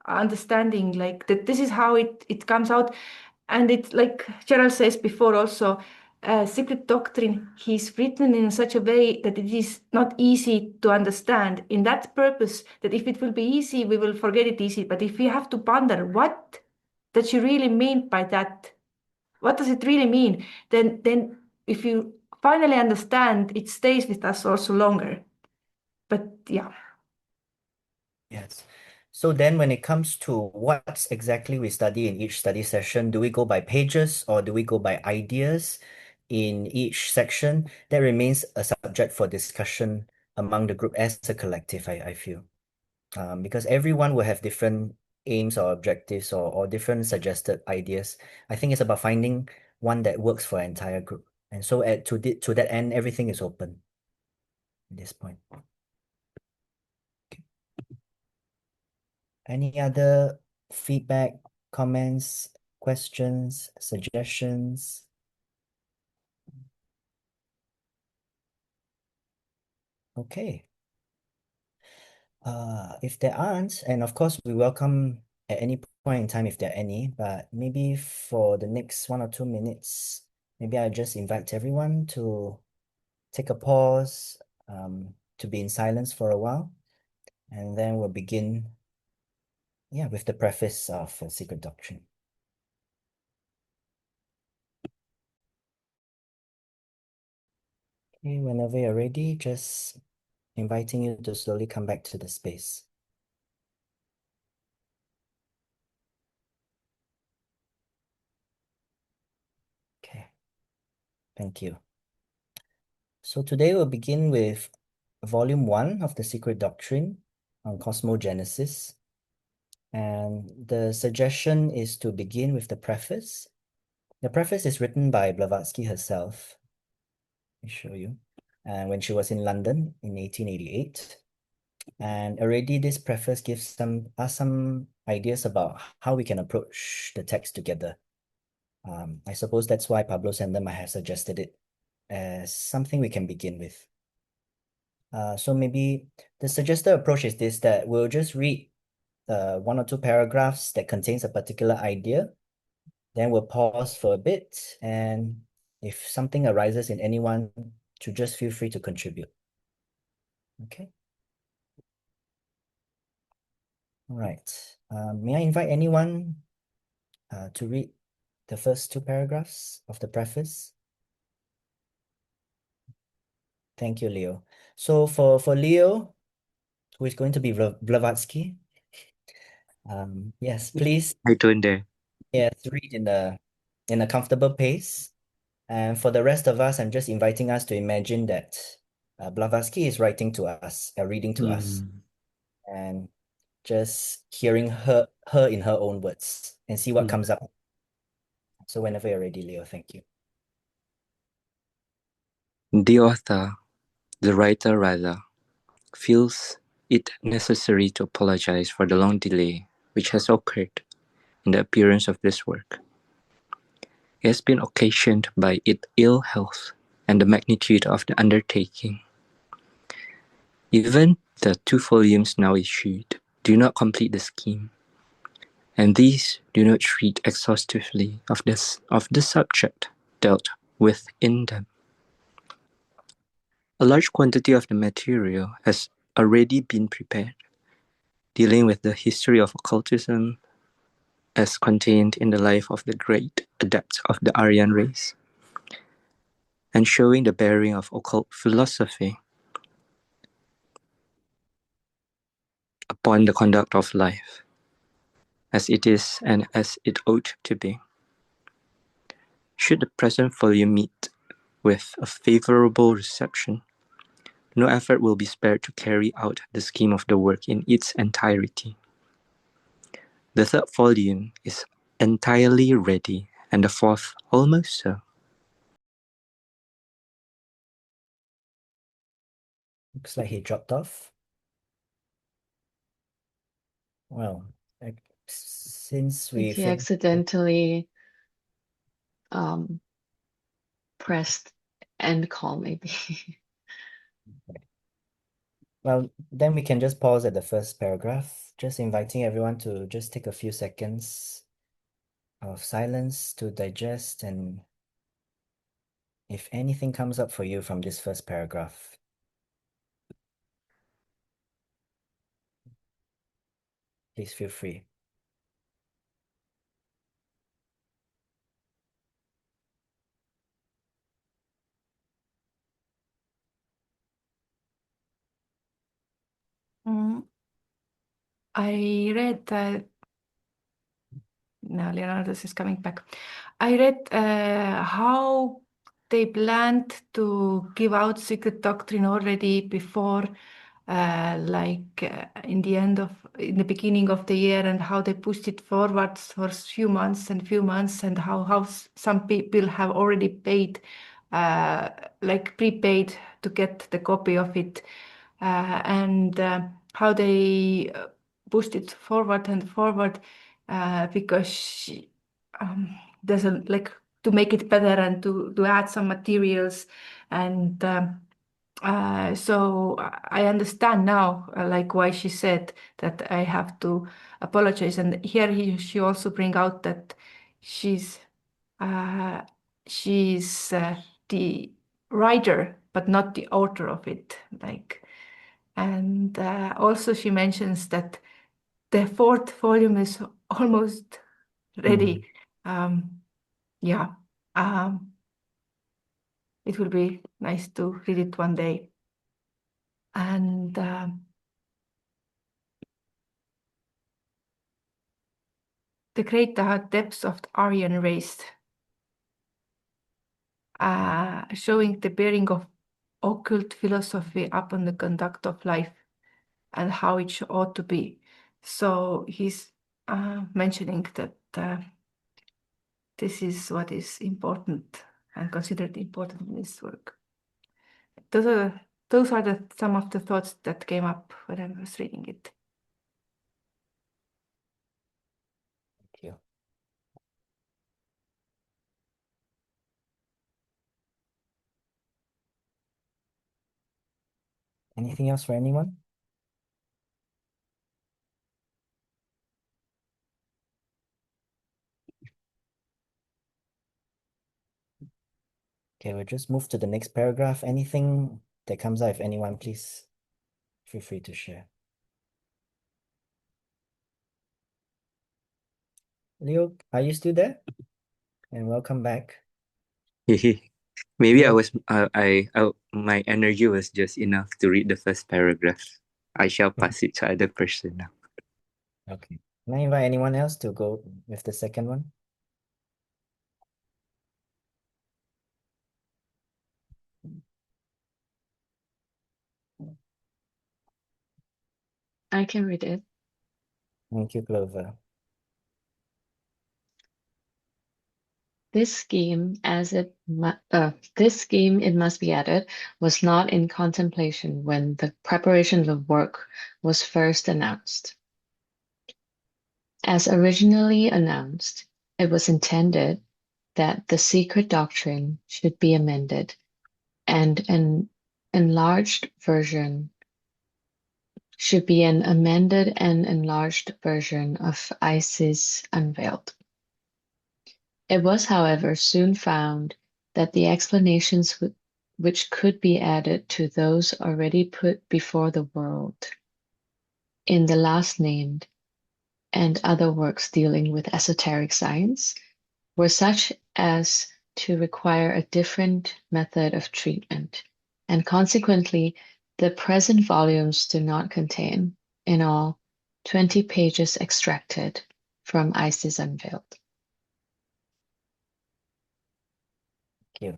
understanding like that this is how it comes out, and it's like Gerald says before also, secret doctrine he's written in such a way that it is not easy to understand in that purpose that if it will be easy we will forget it easy, but if we have to ponder what does she really mean by that, what does it really mean, then if you finally understand it stays with us also longer. But yeah. Yes. So then when it comes to what exactly we study in each study session, do we go by pages or do we go by ideas in each section? That remains a subject for discussion among the group as a collective, I feel. Because everyone will have different aims or objectives or different suggested ideas. I think it's about finding one that works for an entire group. And so to that end, everything is open at this point. Any other feedback, comments, questions, suggestions? Okay. If there aren't, and of course we welcome at any point in time if there are any, but maybe for the next 1 or 2 minutes, maybe I just invite everyone to take a pause, to be in silence for a while, and then we'll begin, with the preface of Secret Doctrine. Okay, whenever you're ready, just inviting you to slowly come back to the space. Okay, thank you. So today we'll begin with Volume 1 of the Secret Doctrine on Cosmogenesis. And the suggestion is to begin with the preface The preface is written by Blavatsky herself. Let me show you. And when she was in London in 1888. And already this preface gives us some ideas about how we can approach the text together. I suppose that's why Pablo Sender might have suggested it as something we can begin with. So maybe the suggested approach is this, that we'll just read one or two paragraphs that contains a particular idea. Then we'll pause for a bit, and if something arises in anyone, to just feel free to contribute. Okay. All right. May I invite anyone to read the first two paragraphs of the preface? Thank you, Leo. So for Leo, who is going to be Blavatsky, yes, please, I doing there? yes, read in a comfortable pace. And for the rest of us, I'm just inviting us to imagine that Blavatsky is writing to us, reading to us, and just hearing her in her own words and see what comes up. So whenever you're ready, Leo, thank you. The author, the writer rather, feels it necessary to apologize for the long delay which has occurred in the appearance of this work. It has been occasioned by its ill health and the magnitude of the undertaking. Even the 2 volumes now issued do not complete the scheme, and these do not treat exhaustively of the subject dealt with in them. A large quantity of the material has already been prepared, dealing with the history of occultism as contained in the life of the great adepts of the Aryan race, and showing the bearing of occult philosophy upon the conduct of life, as it is and as it ought to be. Should the present volume meet with a favorable reception, no effort will be spared to carry out the scheme of the work in its entirety. The 3rd volume is entirely ready, and the 4th almost so. Looks like he dropped off. Well, since we He accidentally pressed end call, maybe. Well, then we can just pause at the first paragraph, just inviting everyone to just take a few seconds of silence to digest, and if anything comes up for you from this first paragraph, please feel free. I read now Leonardo's is coming back. I read how they planned to give out Secret Doctrine already before, in the beginning of the year, and how they pushed it forwards for few months, and how some people have already paid, prepaid to get the copy of it, and how they pushed it forward and forward, because there's to make it better and to add some materials, and so I understand now, why she said that I have to apologize. And here she also bring out that she's uh, the writer, but not the author of it. And also she mentions that the 4th volume is almost ready. Yeah. It will be nice to read it one day. And the great depths of the Aryan race, showing the bearing of occult philosophy upon the conduct of life and how it ought to be. So he's mentioning that this is what is important and considered important in this work. Those are some of the thoughts that came up when I was reading it. Thank you. Anything else for anyone? Okay, we'll just move to the next paragraph. Anything that comes out, if anyone, please feel free to share. Leo, are you still there? And welcome back. Maybe Yeah. my energy was just enough to read the first paragraph. I shall pass it to other person now. Okay. Can I invite anyone else to go with the second one? I can read it. Thank you, Clover. This scheme, it must be added, was not in contemplation when the preparation of the work was first announced. As originally announced, it was intended that the Secret Doctrine should be amended, and an enlarged version should be an amended and enlarged version of Isis Unveiled. It was, however, soon found that the explanations which could be added to those already put before the world in the last named and other works dealing with esoteric science were such as to require a different method of treatment, and consequently, the present volumes do not contain, in all, 20 pages extracted from Isis Unveiled. Thank you.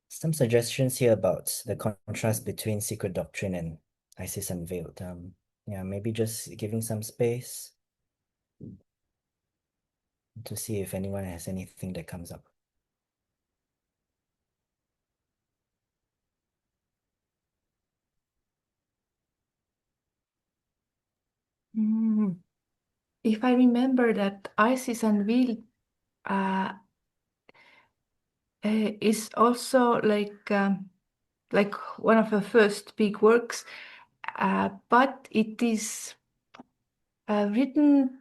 Some suggestions here about the contrast between Secret Doctrine and Isis Unveiled. Yeah, maybe just giving some space to see if anyone has anything that comes up. If I remember that Isis Unveiled uh, is also like one of the first big works, but it is written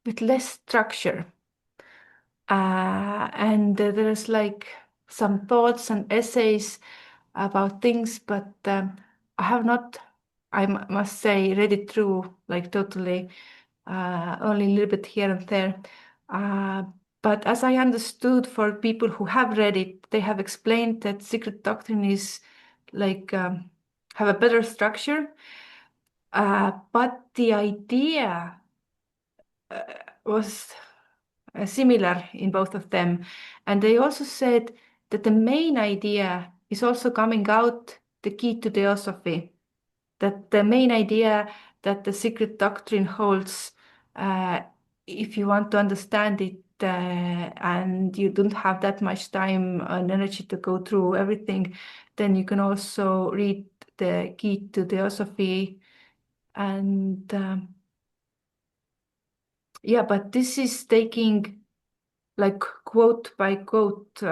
with less structure. And there's like some thoughts and essays about things, but I have not, must say, read it through like totally, only a little bit here and there. But as I understood, for people who have read it, they have explained that Secret Doctrine is like have a better structure, but the idea was similar in both of them. And they also said that the main idea is also coming out the key to Theosophy, that the main idea that the Secret Doctrine holds, if you want to understand it and you don't have that much time and energy to go through everything, then you can also read the key to Theosophy. And yeah, but this is taking like quote by quote,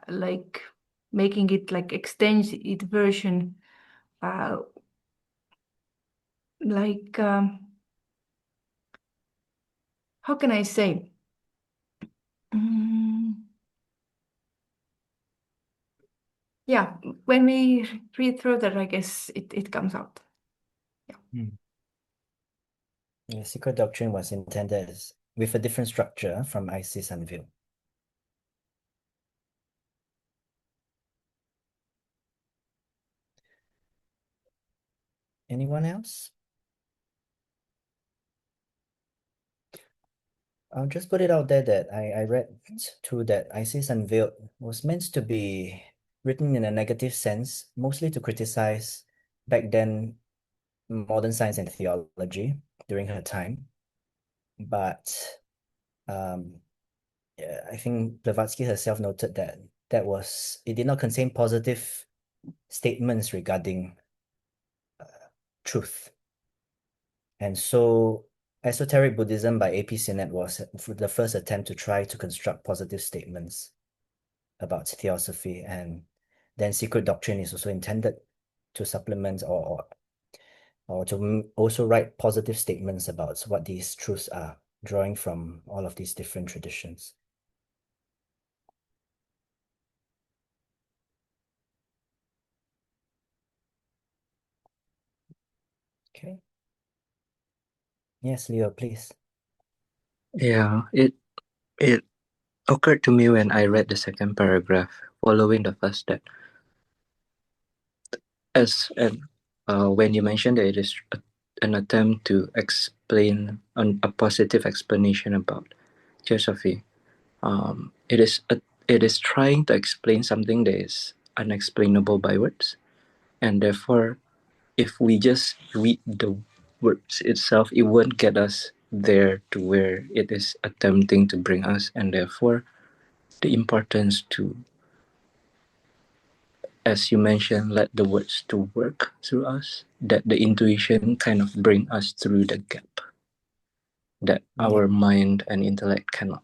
like making it like extended version, uh, like how can I say? Yeah, when we read further, I guess it comes out. Yeah. The Secret Doctrine was intended as, with a different structure from Isis Unveiled. Anyone else? I'll just put it out there that I read too that Isis Unveiled was meant to be written in a negative sense, mostly to criticize back then modern science and theology during her time. but yeah, I think Blavatsky herself noted that it did not contain positive statements regarding truth. And so Esoteric Buddhism by A.P. Sinnett was the first attempt to try to construct positive statements about theosophy, and then Secret Doctrine is also intended to supplement or to also write positive statements about what these truths are, drawing from all of these different traditions. Okay. Yes, Leo, please. Yeah, it occurred to me when I read the second paragraph following the first that when you mentioned that it is an attempt to explain a positive explanation about Theosophy, it is trying to explain something that is unexplainable by words, and therefore, if we just read the words itself, it won't get us there to where it is attempting to bring us, and therefore, the importance to, as you mentioned, let the words to work through us, that the intuition kind of bring us through the gap that our mind and intellect cannot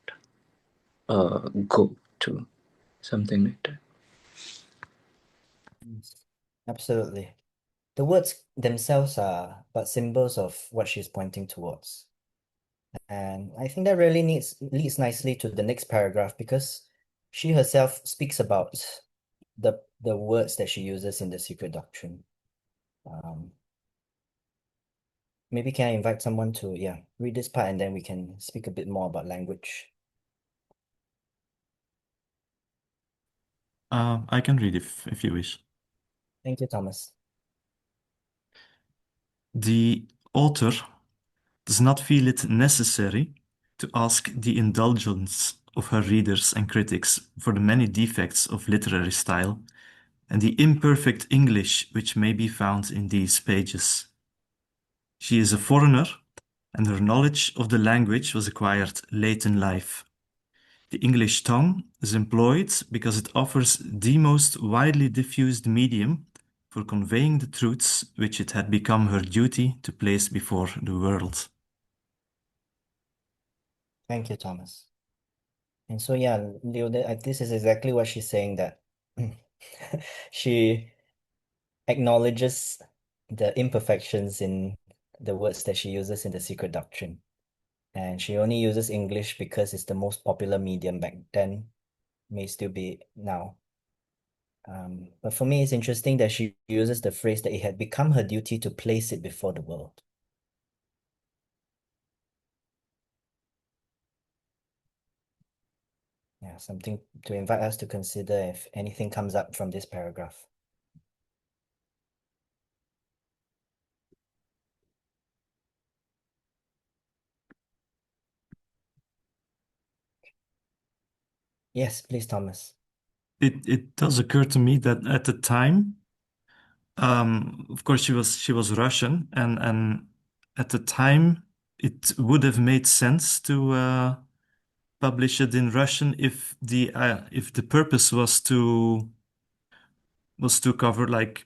go to, something like that. Absolutely. The words themselves are but symbols of what she's pointing towards. And I think that really leads nicely to the next paragraph, because she herself speaks about the words that she uses in the Secret Doctrine. Maybe can I invite someone to read this part, and then we can speak a bit more about language. I can read if you wish. Thank you, Thomas. The author does not feel it necessary to ask the indulgence of her readers and critics for the many defects of literary style and the imperfect English which may be found in these pages. She is a foreigner, and her knowledge of the language was acquired late in life. The English tongue is employed because it offers the most widely diffused medium for conveying the truths which it had become her duty to place before the world. Thank you, Thomas. And so, Leo, this is exactly what she's saying, that she acknowledges the imperfections in the words that she uses in the Secret Doctrine. And she only uses English because it's the most popular medium back then, may still be now. But for me, it's interesting that she uses the phrase that it had become her duty to place it before the world. Yeah, something to invite us to consider if anything comes up from this paragraph. Yes, please, Thomas. It does occur to me that at the time, of course, she was Russian, and at the time, it would have made sense to publish it in Russian if the purpose was to cover like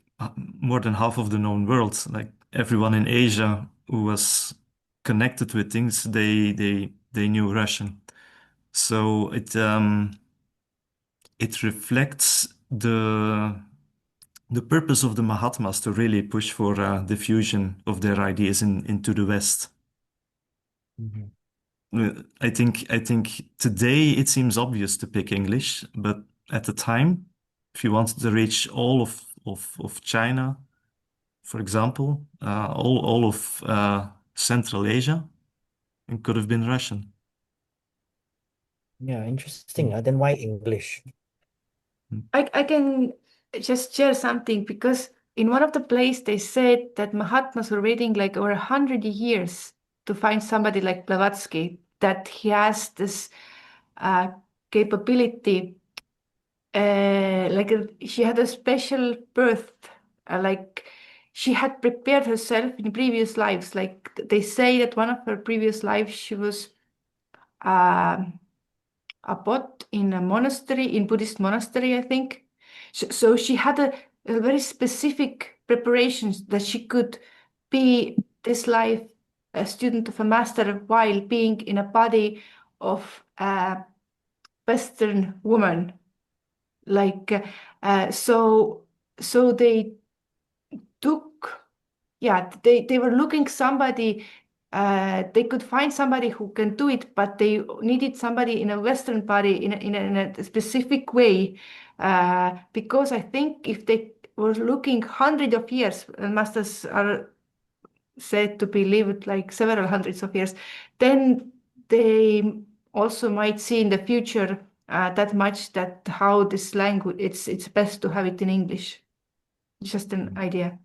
more than half of the known world, like everyone in Asia who was connected with things, they knew Russian. So it reflects the purpose of the Mahatmas to really push for diffusion of their ideas into the West. Mhm. I think today it seems obvious to pick English, but at the time, if you wanted to reach all of China, for example, all of Central Asia, it could have been Russian. Yeah, interesting. Then why English? I can just share something, because in one of the places they said that Mahatmas were waiting like over 100 years to find somebody like Blavatsky, that he has this capability, she had a special birth, like she had prepared herself in previous lives. Like they say that one of her previous lives, she was um, a bot in a monastery, in Buddhist monastery, I think. So she had a very specific preparations that she could be this life a student of a master while being in a body of a Western woman. Like so they took, yeah, they were looking somebody, they could find somebody who can do it, but they needed somebody in a Western body in a specific way, because I think if they were looking hundreds of years, and masters are said to be lived like several hundreds of years, then they also might see in the future that much that how this language, it's best to have it in English. Just an idea.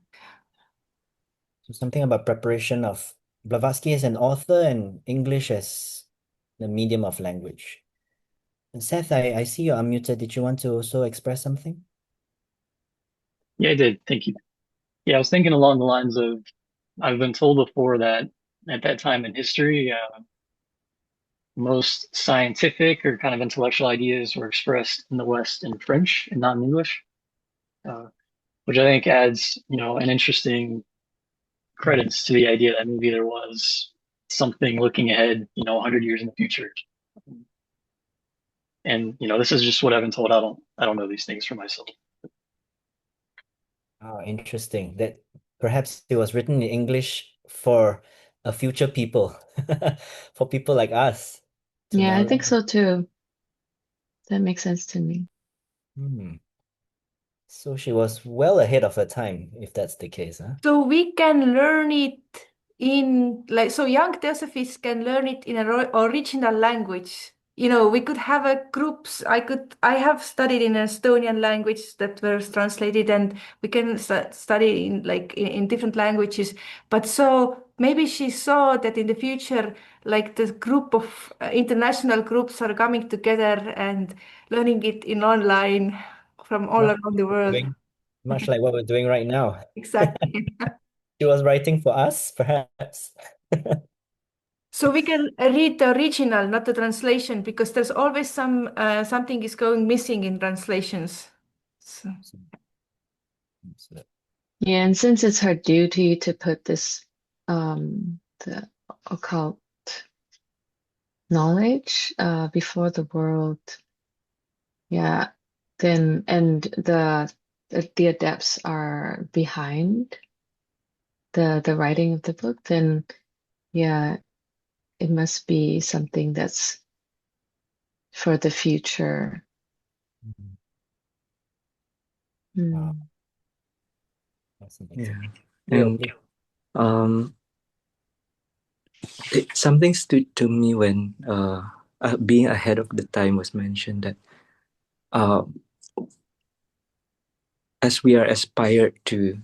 So something about preparation of Blavatsky as an author and English as the medium of language. And Seth, I see you're unmuted. Did you want to also express something? Yeah, I did. Thank you. Yeah, I was thinking along the lines of I've been told before that at that time in history, most scientific or kind of intellectual ideas were expressed in the West in French and not in English, uh, which I think adds, an interesting credence to the idea that maybe there was something looking ahead, 100 years in the future. And, this is just what I've been told. I don't know these things for myself. Oh, interesting. That perhaps it was written in English for a future people, for people like us to Yeah, I now think learn. so too. That makes sense to me. Hmm. So she was well ahead of her time, if that's the case, huh? So we can learn it in like, so young Theosophists can learn it in an original language. We could have a groups. I have studied in Estonian language that was translated, and we can study in like in different languages. But so maybe she saw that in the future, like the group of international groups are coming together and learning it in online from all Much around the world. doing, much like what we're doing right now. Exactly. She was writing for us, perhaps. So we can read the original, not the translation, because there's always something is going missing in translations. So, Yeah, and since it's her duty to put this the occult knowledge before the world, yeah, then and the adepts are behind the writing of the book, then yeah, it must be something that's for the future. Mhm. Wow, Hmm. that's Yeah. amazing. Leo, And please. um, something stood to me when being ahead of the time was mentioned, that uh, as we are aspired to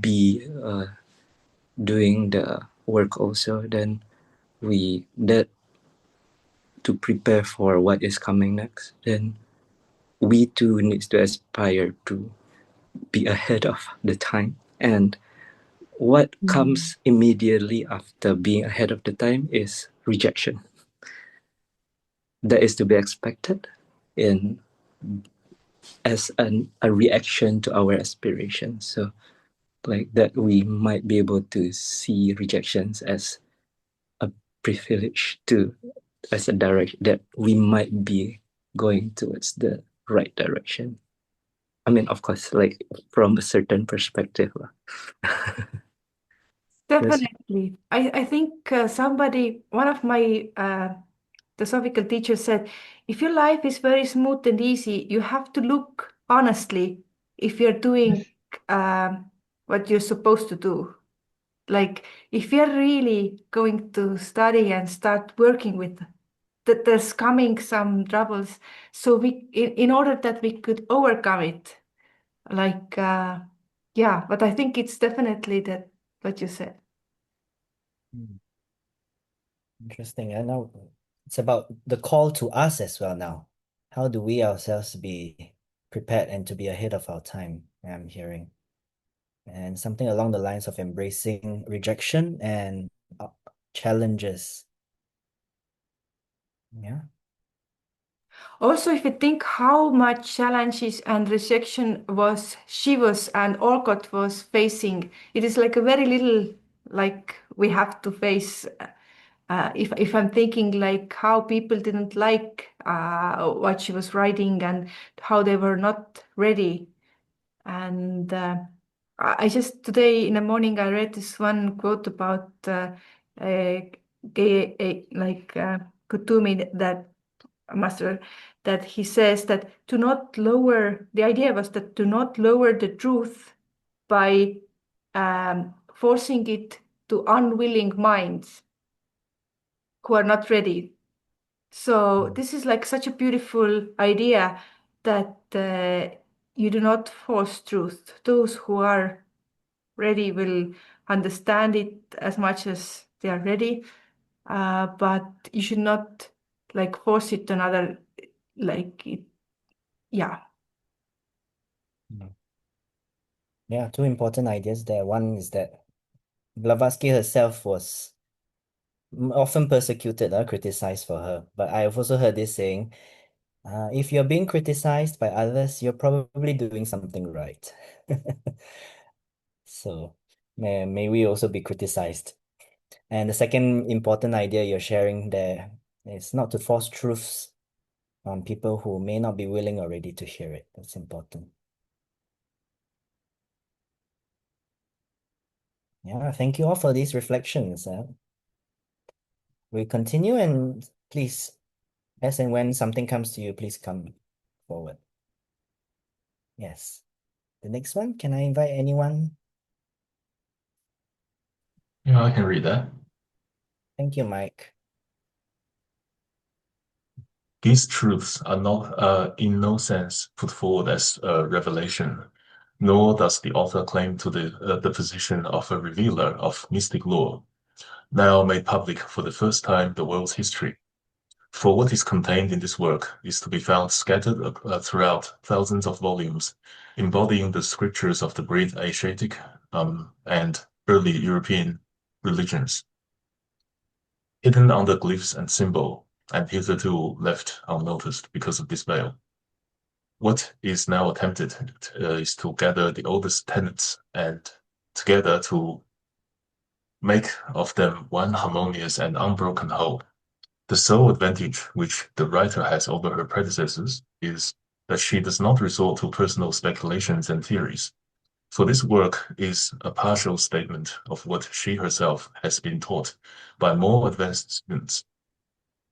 be doing the work also, then we that to prepare for what is coming next, then we too needs to aspire to be ahead of the time. And what comes immediately after being ahead of the time is rejection. That is to be expected in as a reaction to our aspirations. So like that, we might be able to see rejections as a privilege to, as a direction that we might be going towards the right direction. I mean, of course, like from a certain perspective. Yes. definitely. I think one of my philosophical teachers said, if your life is very smooth and easy, you have to look honestly if you're doing what you're supposed to do. Like if you're really going to study and start working with that, there's coming some troubles. So in order that we could overcome it, like yeah, but I think it's definitely that what you said. Hmm. Interesting. And now it's about the call to us as well now. How do we ourselves be prepared and to be ahead of our time? I'm hearing. and something along the lines of embracing rejection and challenges. Yeah. Also, if you think how much challenges and rejection she was and Olcott was facing, it is like a very little like we have to face. If I'm thinking like how people didn't like what she was writing and how they were not ready. And I just today in the morning I read this one quote about Kutumi, that master, that he says that to not lower, the idea was that to not lower the truth by forcing it to unwilling minds who are not ready. So this is like such a beautiful idea that you do not force truth. Those who are ready will understand it as much as they are ready, but you should not like force it to another, like it, yeah. Yeah, two important ideas there. One is that Blavatsky herself was often persecuted or criticized for her. But I've also heard this saying, if you're being criticized by others, you're probably doing something right. So may we also be criticized. And the second important idea you're sharing there is not to force truths on people who may not be willing or ready to hear it. That's important. Yeah, thank you all for these reflections. We continue, and please, as and when something comes to you, please come forward. Yes. The next one, can I invite anyone? Yeah, I can read that. Thank you, Mike. These truths are not, in no sense, put forward as a revelation, nor does the author claim to the position of a revealer of mystic lore, now made public for the first time in the world's history. For what is contained in this work is to be found scattered throughout thousands of volumes, embodying the scriptures of the great Asiatic and early European religions, hidden under glyphs and symbol, and hitherto left unnoticed because of this veil. What is now attempted is to gather the oldest tenets and together to make of them one harmonious and unbroken whole. The sole advantage which the writer has over her predecessors is that she does not resort to personal speculations and theories, for this work is a partial statement of what she herself has been taught by more advanced students,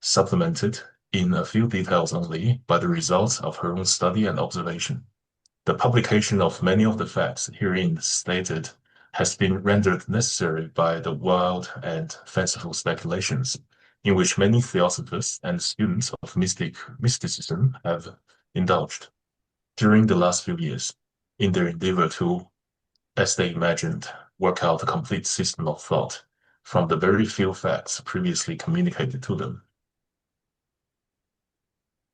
supplemented in a few details only by the results of her own study and observation. The publication of many of the facts herein stated has been rendered necessary by the wild and fanciful speculations in which many theosophists and students of mysticism have indulged during the last few years in their endeavor to, as they imagined, work out a complete system of thought from the very few facts previously communicated to them.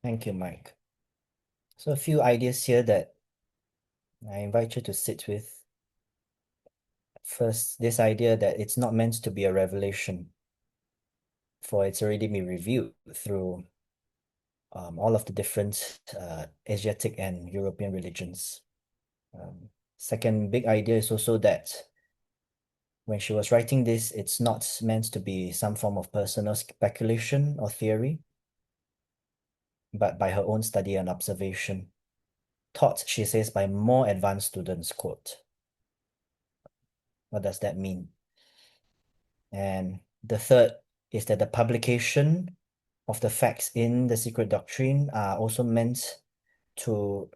Thank you, Mike. So a few ideas here that I invite you to sit with. First, this idea that it's not meant to be a revelation, for it's already been revealed through all of the different Asiatic and European religions. Second big idea is also that when she was writing this, it's not meant to be some form of personal speculation or theory, but by her own study and observation, taught, she says, by more advanced students, quote. What does that mean? And the third is that the publication of the facts in the Secret Doctrine are also meant to,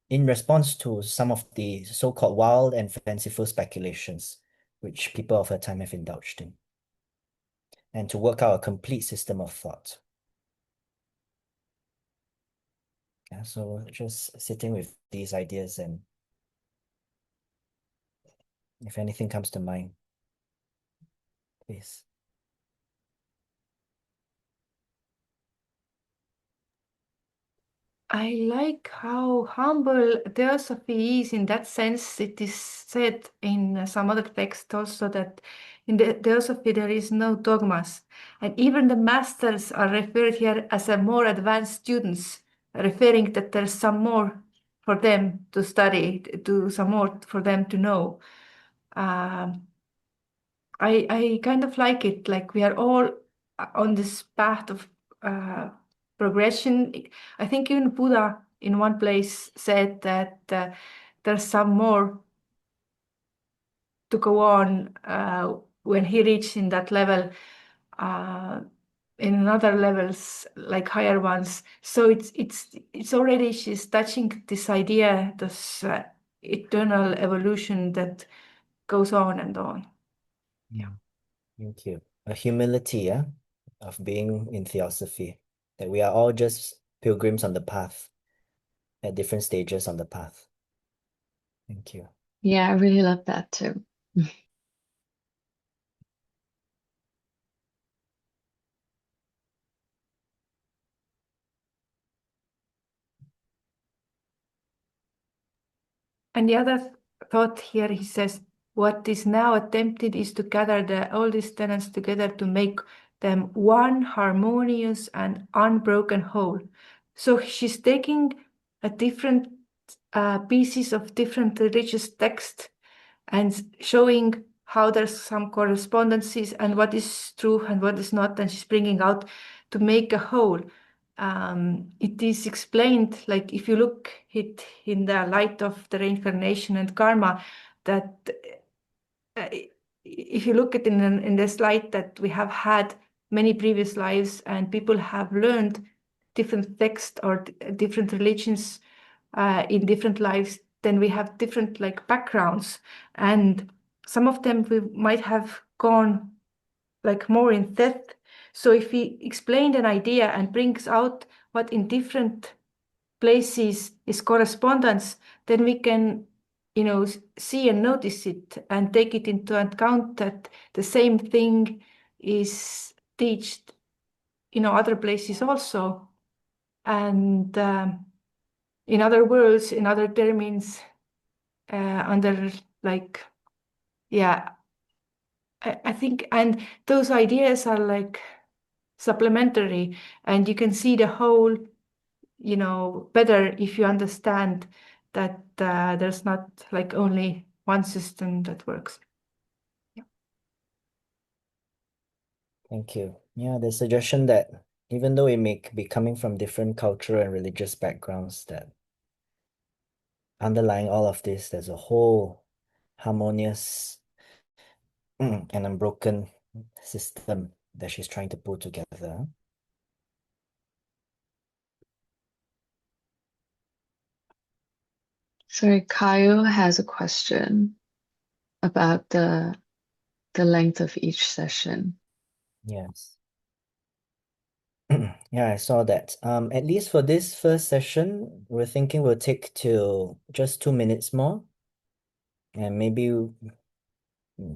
in response to some of the so-called wild and fanciful speculations which people of her time have indulged in, and to work out a complete system of thought. Yeah, so just sitting with these ideas, and if anything comes to mind, please. I like how humble Theosophy is in that sense. It is said in some other text also that in the Theosophy there is no dogmas. And even the masters are referred here as a more advanced students, referring that there's some more for them to study, to some more for them to know. I kind of like it. Like we are all on this path of progression. I think even Buddha in one place said that there's some more to go on when he reached in that level. In other levels, like higher ones. So it's already she's touching this idea, this eternal evolution that goes on and on. Yeah. Thank you. A humility, yeah, of being in Theosophy, that we are all just pilgrims on the path at different stages on the path. Thank you. Yeah, I really love that too. And the other thought here, he says, what is now attempted is to gather the oldest tenets together to make them one harmonious and unbroken whole. So she's taking a different pieces of different religious texts and showing how there's some correspondences and what is true and what is not, and she's bringing out to make a whole. It is explained, like if you look it in the light of the reincarnation and karma, that if you look at in this light that we have had many previous lives and people have learned different texts or different religions in different lives, then we have different like backgrounds, and some of them we might have gone like more in depth. So if he explained an idea and brings out what in different places is correspondence, then we can, see and notice it and take it into account that the same thing is taught, other places also. And in other words, in other terms, under like, yeah, I think, and those ideas are like supplementary, and you can see the whole, better if you understand that there's not like only one system that works. Yeah. Thank you. Yeah, the suggestion that even though we may be coming from different cultural and religious backgrounds, that underlying all of this, there's a whole harmonious and unbroken system that she's trying to pull together. Sorry, Kaio has a question about the length of each session. Yes. Yeah, I saw that. At least for this first session, we're thinking we'll take till just 2 minutes more. And maybe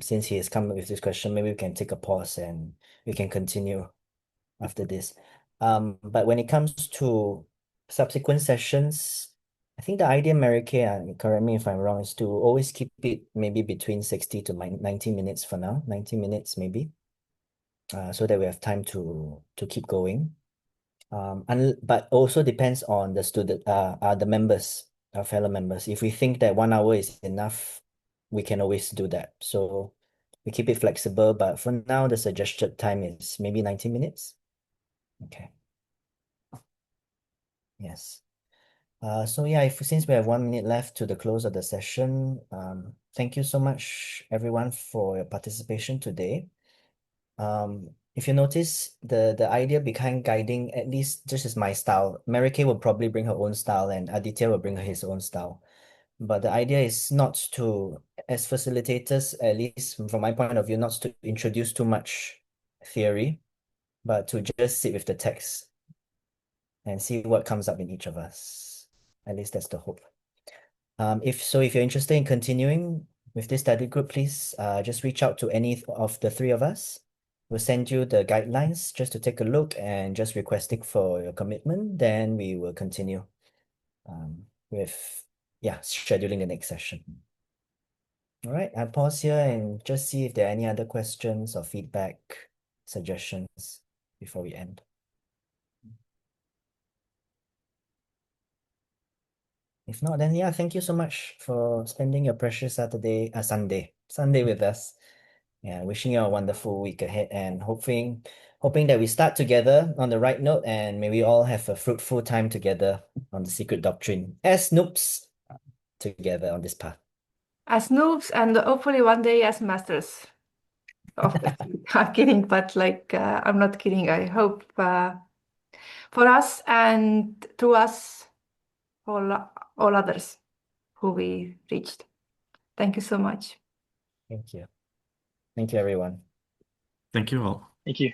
since he has come up with this question, maybe we can take a pause and we can continue after this. But when it comes to subsequent sessions, I think the idea, Mary Kay, correct me if I'm wrong, is to always keep it maybe between 60 to 90 minutes for now, 90 minutes maybe, so that we have time to keep going. But also depends on the student, the members, our fellow members. If we think that 1 hour is enough, we can always do that. So we keep it flexible, but for now, the suggested time is maybe 90 minutes. Okay. Yes. So yeah, since we have 1 minute left to the close of the session, thank you so much everyone for your participation today. If you notice, the idea behind guiding, at least this is my style. Mary Kay will probably bring her own style and Aditya will bring his own style. But the idea is not to, as facilitators, at least from my point of view, not to introduce too much theory, but to just sit with the text and see what comes up in each of us. At least that's the hope. If you're interested in continuing with this study group, please just reach out to any of the three of us. We'll send you the guidelines just to take a look and just requesting for your commitment. Then we will continue. with scheduling the next session. All right, I'll pause here and just see if there are any other questions or feedback, suggestions before we end. If not, then thank you so much for spending your precious Sunday with us. Yeah, wishing you a wonderful week ahead and hoping that we start together on the right note and may we all have a fruitful time together on the Secret Doctrine as noobs together on this path. As noobs and hopefully one day as masters of the I'm kidding, but I'm not kidding. I hope for us and to us, all others who we reached. Thank you so much. Thank you. Thank you, everyone. Thank you all. Thank you.